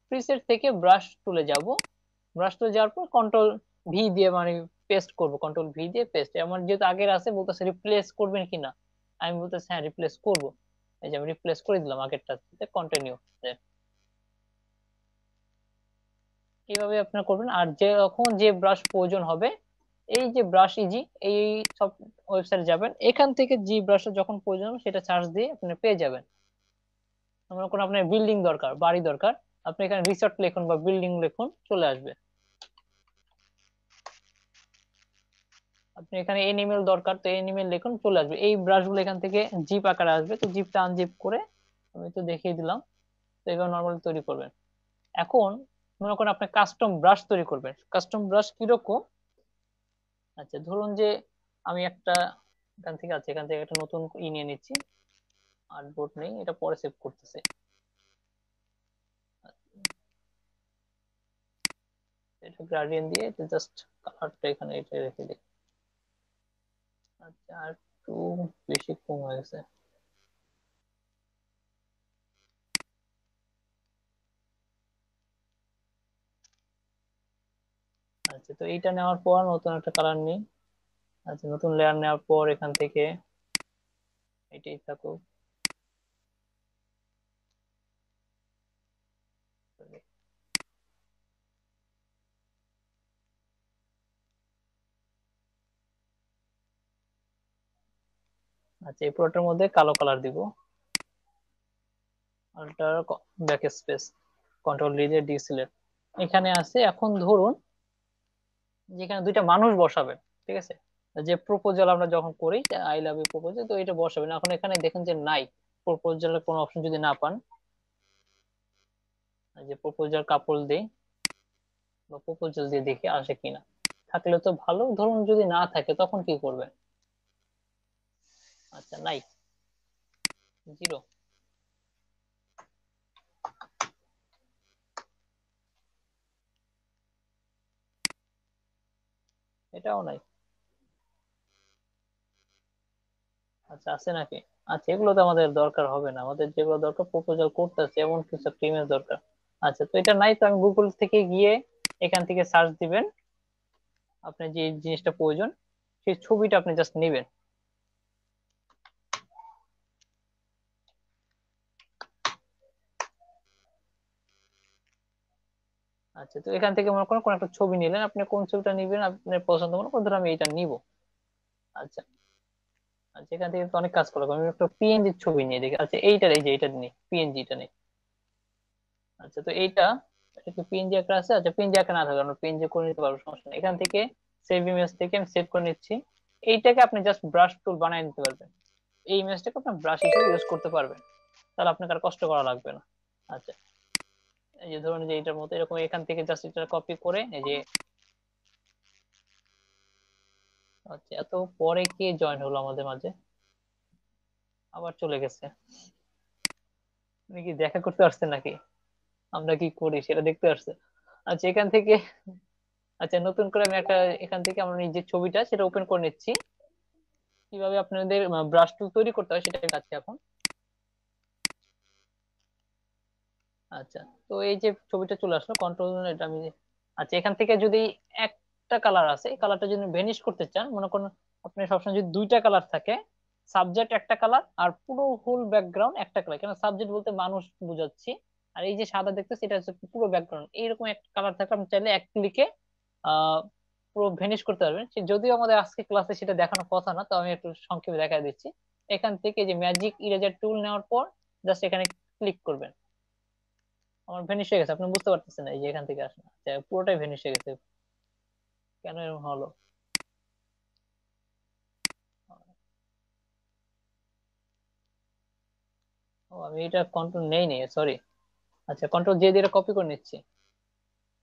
প্রিসেট থেকে ব্রাশ টুলে যাব, ব্রাশ টুলে যাওয়ার পর কন্ট্রোল ভি দিয়ে মানে পেস্ট করব, কন্ট্রোল ভি দিয়ে পেস্ট। আমার যেহেতু আগের আছে বলতেছে রিপ্লেস করবেন কিনা, আমি বলতেছি হ্যাঁ রিপ্লেস করব, এই যে আমি রিপ্লেস করে দিলাম আগেরটাতে, কন্টিনিউ। এইভাবে আপনারা করবেন। আর যখন যে ব্রাশ প্রয়োজন হবে, এই যে ব্রাশ ইজি, এই সব ওয়েবসাইটে যাবেন, এখান থেকে যে ব্রাশটা যখন প্রয়োজন হবে সেটা সার্চ দিয়ে আপনি পেয়ে যাবেন। মনে করুন আপনার বিল্ডিং দরকার, বাড়ি দরকার, আপনি এখানে রিসর্ট লিখুন বা বিল্ডিং লিখুন, চলে আসবে। আপনি এখানে এনিমেল দরকার, তো এনিমেল লিখুন, চলে আসবে। এই ব্রাশগুলো এখান থেকে জিপ আকারে আসবে, তো জিপটা আনজিপ করে আমি তো দেখিয়ে দিলাম। তো এবার নর্মালি তৈরি করবেন। এখন মনে করেন আপনি কাস্টম ব্রাশ তৈরি করবেন। কাস্টম ব্রাশ কিরকম, আচ্ছা ধরুন যে আমি একটা এখান থেকে একটা নতুন নিয়ে নিচ্ছি, আর্টবোর্ড নেই, এটা পরে সেভ করতেছে। এটা গ্রাডিয়েন্ট দিয়ে জাস্ট কালারটা এখানে এটা রেখে দিই। আচ্ছা আর একটু বেশি কম হয়ে গেছে। আচ্ছা তো এইটা নেওয়ার পর নতুন একটা কালার নিই। আচ্ছা নতুন লেয়ার নেওয়ার পর এখান থেকে এটাই থাকুক। আচ্ছা এই পুরোটার মধ্যে কালো কালার দিব। Alter backspace, control D দিয়ে ডিসিলেক্ট, এখানে আছে। এখন ধরুন যেখানে দুইটা মানুষ বসাবেন, ঠিক আছে, যে প্রপোজাল আমরা যখন করি আই লাভ ইউ প্রপোজাল, তো এটা বসাবেন। এখন এখানে দেখেন যে নাই, প্রপোজালের কোনো অপশন যদি না পান, এই যে প্রপোজাল কাপল দেই বা প্রপোজাল দিয়ে দেখি আসে কিনা, থাকলে তো ভালো। ধরুন যদি না থাকে তখন কি করবেন, আচ্ছা নাই, জিরো, এটাও নাই। আচ্ছা আছে নাকি, আচ্ছা এগুলো তো আমাদের দরকার হবে না, আমাদের যেগুলো দরকার প্রপোজাল করতেছে এমন কিছু একটা ইমেজ দরকার। আচ্ছা তো এটা নাই, তো আমি গুগল থেকে গিয়ে এখান থেকে সার্চ দিবেন আপনার যে জিনিসটা প্রয়োজন, সেই ছবিটা আপনি জাস্ট নেবেন। আচ্ছা তো এখান থেকে মনে করেন কোন একটা ছবি নিলেন, আপনি কোন ছবিটা নিবেন আপনার পছন্দ, মনে করেন ধরুন আমি এটা নিব। আচ্ছা, আচ্ছা এখান থেকে তো অনেক কাজ করা আমি একটা পিএনজি ছবি নিয়ে দেখি। আচ্ছা এইটার, এই যে এইটা নিই, পিএনজিটা নেই। আচ্ছা তো এইটা, এটা কি পিএনজি আকার আছে, আচ্ছা পিএনজি আকার না থাকলে আমরা পিএনজি করে নিতে পারবো, সমস্যা নেই। এখান থেকে সেভ ইমেজ থেকে আমি সেভ করে নিচ্ছি। এইটাকে আপনি জাস্ট ব্রাশ টুল বানিয়ে নিতে পারবেন, এই ইমেজটাকে আপনি ব্রাশ হিসেবে ইউজ করতে পারবেন, তাহলে আপনাকে আর কষ্ট করা লাগবে না। আচ্ছা এই যে ধরুন যে এটার মতো এরকম এখান থেকে জাস্ট এটা কপি করে এই যে, আচ্ছা এত পরে কে জয়েন হলো আমাদের মাঝে, আবার চলে গেছে, উনি কি দেখা করতে আসছে নাকি, আমরা কি করি সেটা দেখতে আসছে। আচ্ছা এখান থেকে, আচ্ছা নতুন করে আমি একটা, এখান থেকে আমরা নিজের ছবিটা সেটা ওপেন করে নিচ্ছি। কিভাবে আপনাদের ব্রাশ টুল তৈরি করতে হয় সেটা দেখাচ্ছি এখন। আচ্ছা তো এই যে ছবিটা চলে আসলো, কন্ট্রোল এটা আমি, আচ্ছা এখান থেকে যদি একটা কালার আছে, এই কালারটা যদি ভেনিশ করতে চান, মনে করুন আপনি সবসময় যদি দুইটা কালার থাকে, সাবজেক্ট একটা কালার আর পুরো ফুল ব্যাকগ্রাউন্ড একটা কালার, কেন সাবজেক্ট বলতে মানুষ বুঝাচ্ছি, আর এই যে সাদা দেখতে সেটা হচ্ছে পুরো ব্যাকগ্রাউন্ড, এইরকম একটা কালার থাকে, আপনি চাইলে এক ক্লিকে আহ পুরো ভেনিশ করতে পারবেন। যদিও আমাদের আজকে ক্লাসে সেটা দেখানোর কথা না, তো আমি একটু সংক্ষেপে দেখা দিচ্ছি। এখান থেকে যে ম্যাজিক ইরেজার টুল নেওয়ার পর জাস্ট এখানে ক্লিক করবেন, আমার ভেনিশ হয়ে গেছে, আপনি বুঝতে পারতেছেন না, এই যে এখান থেকে আসেন, আচ্ছা, পুরোটাই ভেনিশ হয়ে গেছে, কেন এরকম হলো। ও আমি এটা কন্ট্রোল নেই সরি। আচ্ছা কন্ট্রোল জে দিয়ে কপি করে নিচ্ছি,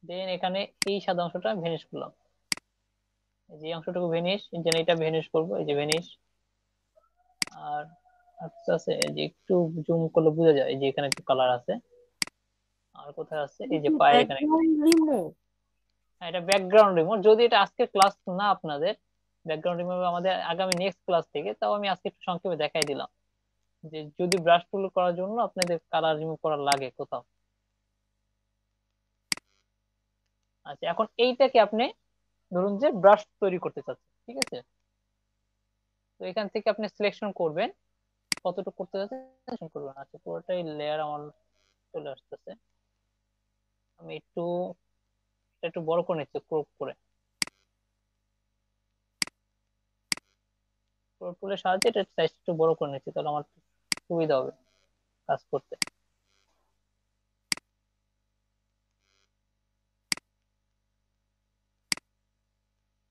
দেন এখানে এই সাদা অংশটা ভেনিশ করলাম, এই যে এই অংশটুকু ভেনিশ, যেন এটা ভেনিশ করবো, এই যে ভেনিশ। আর আস্তে আস্তে এই যে একটু জুম করলে বোঝা যায়, এই যে এখানে একটু কালার আছে। আর কোথায় আছে, এই যে পায়ের এখানে। Background remove? হ্যাঁ, এটা ব্যাকগ্রাউন্ড রিমুভ। যদি এটা আজকে ক্লাস না আপনাদের, ব্যাকগ্রাউন্ড রিমুভ আমাদের আগামী নেক্সট ক্লাস থেকে, তাও আমি আজকে একটু সংক্ষেপে দেখাই দিলাম যে যদি ব্রাশ টুল করার জন্য আপনাদের কালার রিমুভ করা লাগে কোথাও। আচ্ছা, এখন এইটাকে আপনি ধরুন যে ব্রাশ তৈরি করতে চাচ্ছেন, ঠিক আছে? তো এখান থেকে আপনি সিলেকশন করবেন কতটুকু করতে চাচ্ছেন, সিলেকশন করবেন। আচ্ছা, পুরোটাই লেয়ার আমার চলে আসতেছে। আমি একটু একটু বড় করে নিচ্ছি, ক্রপ করে। ক্রপ টুলের সাহায্যে এটা সাইজ একটু বড় করে নিচ্ছি, তাহলে আমার সুবিধা হবে কাজ করতে।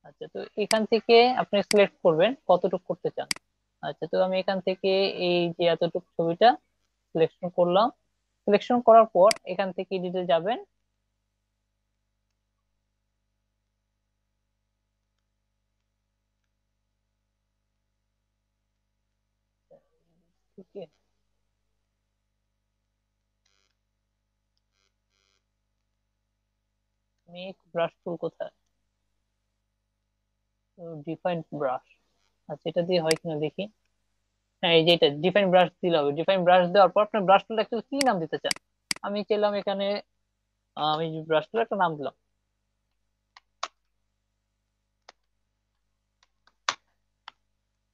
আচ্ছা, তো এখান থেকে আপনি সিলেক্ট করবেন কতটুকু করতে চান। আচ্ছা, তো আমি এখান থেকে এই যে এতটুকু ছবিটা সিলেকশন করলাম। সিলেকশন করার পর এখান থেকে এডিটে যাবেন। ঠিক আছে, মেক ব্রাশ টুল কোথায়, ডিফাইন ব্রাশ। আচ্ছা, এটা দিয়ে হয় কিনা দেখি। হ্যাঁ, এই যে এটা ডিফাইন ব্রাশ দিলে হবে। ডিফাইন ব্রাশ দেওয়ার পর আপনার ব্রাশ টুলটা অ্যাকচুয়ালি কি নাম দিতে চান। আমি চাইলাম এখানে, আমি ব্রাশ টুল একটা নাম দিলাম।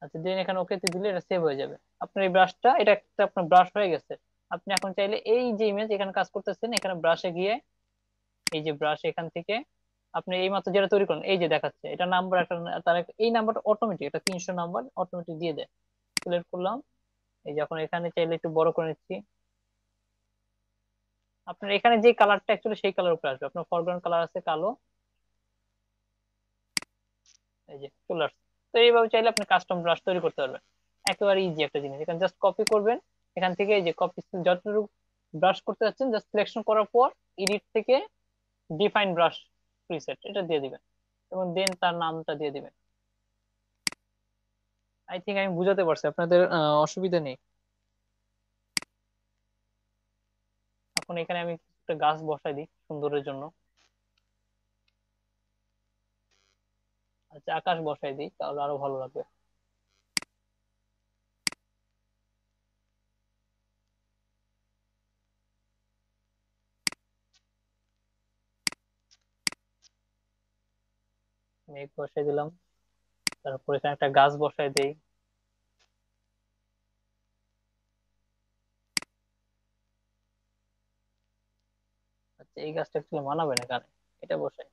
আচ্ছা, দেন এখানে ওকে তে দিলে এটা সেভ হয়ে যাবে। আপনার এই ব্রাশটা, এটা একটা আপনার ব্রাশ হয়ে গেছে। আপনি এখন চাইলে এই যে ইমেজ এখানে কাজ করতেছেন, এখানে ব্রাশে গিয়ে এই যে ব্রাশ এখান থেকে আপনি এই মাত্র যেটা তৈরি করেন, এই যে দেখাচ্ছে এটা নাম্বার একটা, এই নাম্বারটা অটোমেটিক, এটা 300 নাম্বার অটোমেটিক দিয়ে দেয়। সিলেক্ট করলাম। এই যে এখন এখানে চাইলে একটু বড় করে নিচ্ছি। আপনার এখানে যে কালারটা অ্যাকচুয়ালি সেই কালার উপরে আসবে। আপনার ফরগ্রাউন্ড কালার আছে কালো, এই যে চলে আসছে। তো এইভাবে চাইলে আপনি কাস্টম ব্রাশ তৈরি করতে পারবেন। একেবারে ইজি একটা জিনিস। এখানে জাস্ট কপি করবেন, এখান থেকে এই যে কপি, যতটুকু ব্রাশ করতে যাচ্ছেন জাস্ট সিলেকশন করার পর এডিট থেকে ডিফাইন ব্রাশ প্রিসেট এটা দিয়ে দিবেন, এবং দেন তার নামটা দিয়ে দিবেন। আই থিঙ্ক আমি বুঝাতে পারছি, আপনাদের অসুবিধা নেই। এখন এখানে আমি একটা গাছ বসাই দিই সুন্দরের জন্য। আচ্ছা, আকাশ বসাই দিই, তাহলে আরো ভালো লাগবে। মেঘ বসাই দিলাম, তারপর এখানে একটা গাছ বসাই দিই। আচ্ছা, এই গাছটা একটু মানাবে না এখানে, এটা বসাই।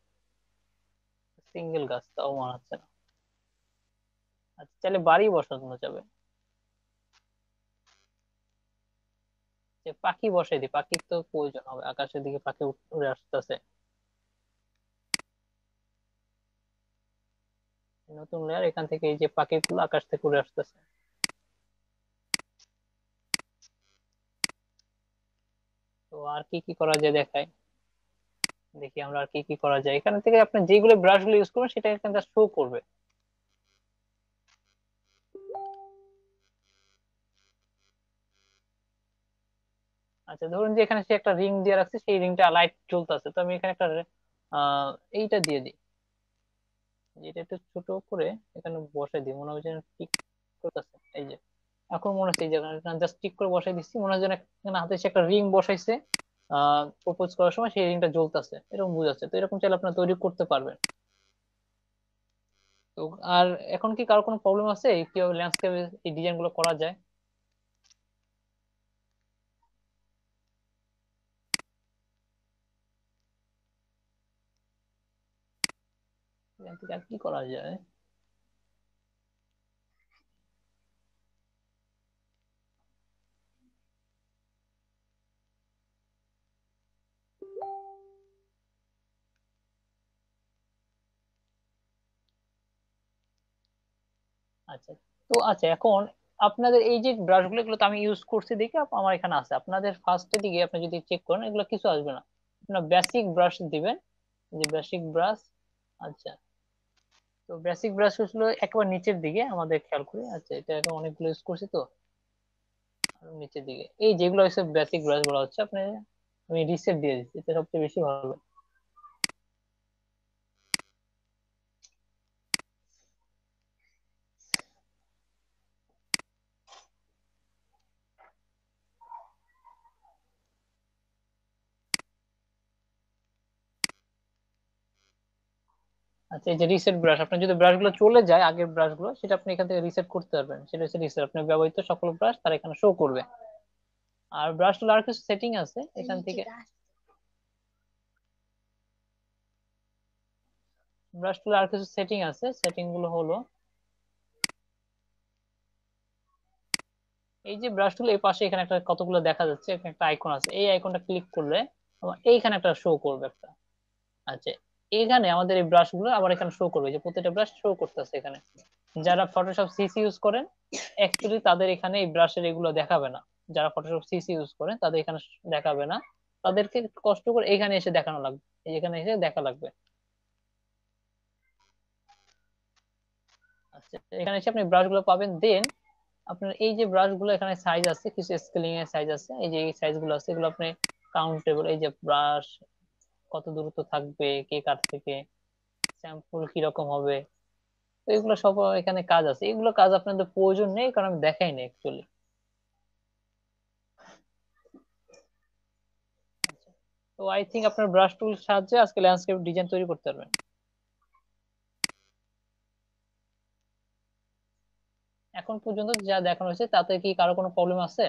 সিঙ্গেল গাছ তাও মানাচ্ছে না। আচ্ছা, তাহলে বাড়ি বসানো যাবে। যে পাখি বসাই দিই, পাখির তো প্রয়োজন হবে, আকাশের দিকে পাখি উড়ে আসতেছে। নতুন লেয়ার, এখান থেকে এই যে পাখিগুলো আকাশ থেকে উড়ে আসতেছে। তো আর কি কি করা যায় দেখাই, দেখি আমরা আর কি কি করা যায়। এখান থেকে আপনি যেগুলো ব্রাশ গুলো ইউজ করবেন সেটা এখানে শো করবে। আচ্ছা, ধরুন যে এখানে সে একটা রিং দিয়ে রাখছে, সেই রিংটা লাইট জ্বলতেছে, তো আমি এখানে একটা এইটা দিয়ে দিই, যেটা একটু ছোট করে এখানে বসাই দিই, মনে হয় যেন ঠিক করতেছে। এই যে এখন মনে হচ্ছে এই যে জাস্ট টিক করে বসাই দিচ্ছি, মনে হয় যেন এখানে হাতে সে একটা রিং বসাইছে। প্রপোজ করার সময় সেই রিংটা জ্বলতেছে, এরকম বোঝাচ্ছে। তো এরকম চাইলে আপনারা তৈরি করতে পারবেন। তো আর এখন কি কারো কোনো প্রবলেম আছে কিভাবে ল্যান্ডস্কেপে এই ডিজাইন গুলো করা যায়? এখান থেকে আর কি করা যায়? আচ্ছা, তো আচ্ছা এখন আপনাদের এই যে ব্রাশ গুলো, এগুলো তো আমি ইউজ করছি দেখে আমার এখানে আছে। আপনাদের ফার্স্টের দিকে আপনি যদি চেক করেন, এগুলো কিছু আসবে না। আপনার বেসিক ব্রাশ দিবেন, যে বেসিক ব্রাশ। আচ্ছা, তো বেসিক ব্রাশ হলো একেবারে নিচের দিকে আমাদের খেয়াল করি। আচ্ছা, এটা এখন অনেকগুলো ইউজ করছি তো, আরো নিচের দিকে এই যেগুলো হচ্ছে বেসিক ব্রাশ গুলো হচ্ছে আপনি, আমি রিসেট দিয়ে দিচ্ছি, এটা সবচেয়ে বেশি ভালো। আচ্ছা, এই যে রিসেট ব্রাশ, আপনার যদি ব্রাশ গুলো চলে যায় আগের ব্রাশ গুলো, সেটা আপনি এখান থেকে রিসেট করতে পারবেন। সেটা হচ্ছে রিসেট, আপনার ব্যবহৃত সকল ব্রাশ তার এখানে শো করবে। আর ব্রাশ গুলো আর কিছু সেটিং আছে এখান থেকে, ব্রাশ গুলো আর কিছু সেটিং আছে, সেটিং গুলো হলো এই যে ব্রাশ গুলো এই পাশে এখানে একটা কতগুলো দেখা যাচ্ছে, এখানে একটা আইকন আছে, এই আইকনটা ক্লিক করলে আমার এইখানে একটা শো করবে একটা। আচ্ছা, এখানে আমাদের এই ব্রাশ গুলো আবার এখানে শো করবে, যে প্রত্যেকটা ব্রাশ শো করতেছে এখানে। যারা ফটোশপ সিসি ইউজ করেন অ্যাকচুয়ালি তাদের এখানে এই ব্রাশের এগুলো দেখাবে না। যারা ফটোশপ সিসি ইউজ করেন তাদের এখানে দেখাবে না, তাদেরকে একটু কষ্ট করে এখানে এসে দেখানো লাগবে, এখানে এসে দেখা লাগবে। আচ্ছা, এখানে এসে আপনি ব্রাশ গুলো পাবেন। দেন আপনার এই যে ব্রাশ গুলো এখানে সাইজ আছে, কিছু স্কেলিং এর সাইজ আছে, এই যে এই সাইজ গুলো আছে, এগুলো আপনি কাউন্টেবল, এই যে ব্রাশ কত দূরত্ব থাকবে কে কার থেকে, স্যাম্পল কিরকম হবে, তো এগুলো সব এখানে কাজ আছে। এগুলো কাজ আপনাদের প্রয়োজন নেই, কারণ আমি দেখাই নাই অ্যাকচুয়ালি। তো আই থিঙ্ক আপনার ব্রাশ টুল সাহায্যে আজকে ল্যান্ডস্কেপ ডিজাইন তৈরি করতে পারবেন। এখন পর্যন্ত যা দেখানো হয়েছে তাতে কি কারো কোনো প্রবলেম আছে?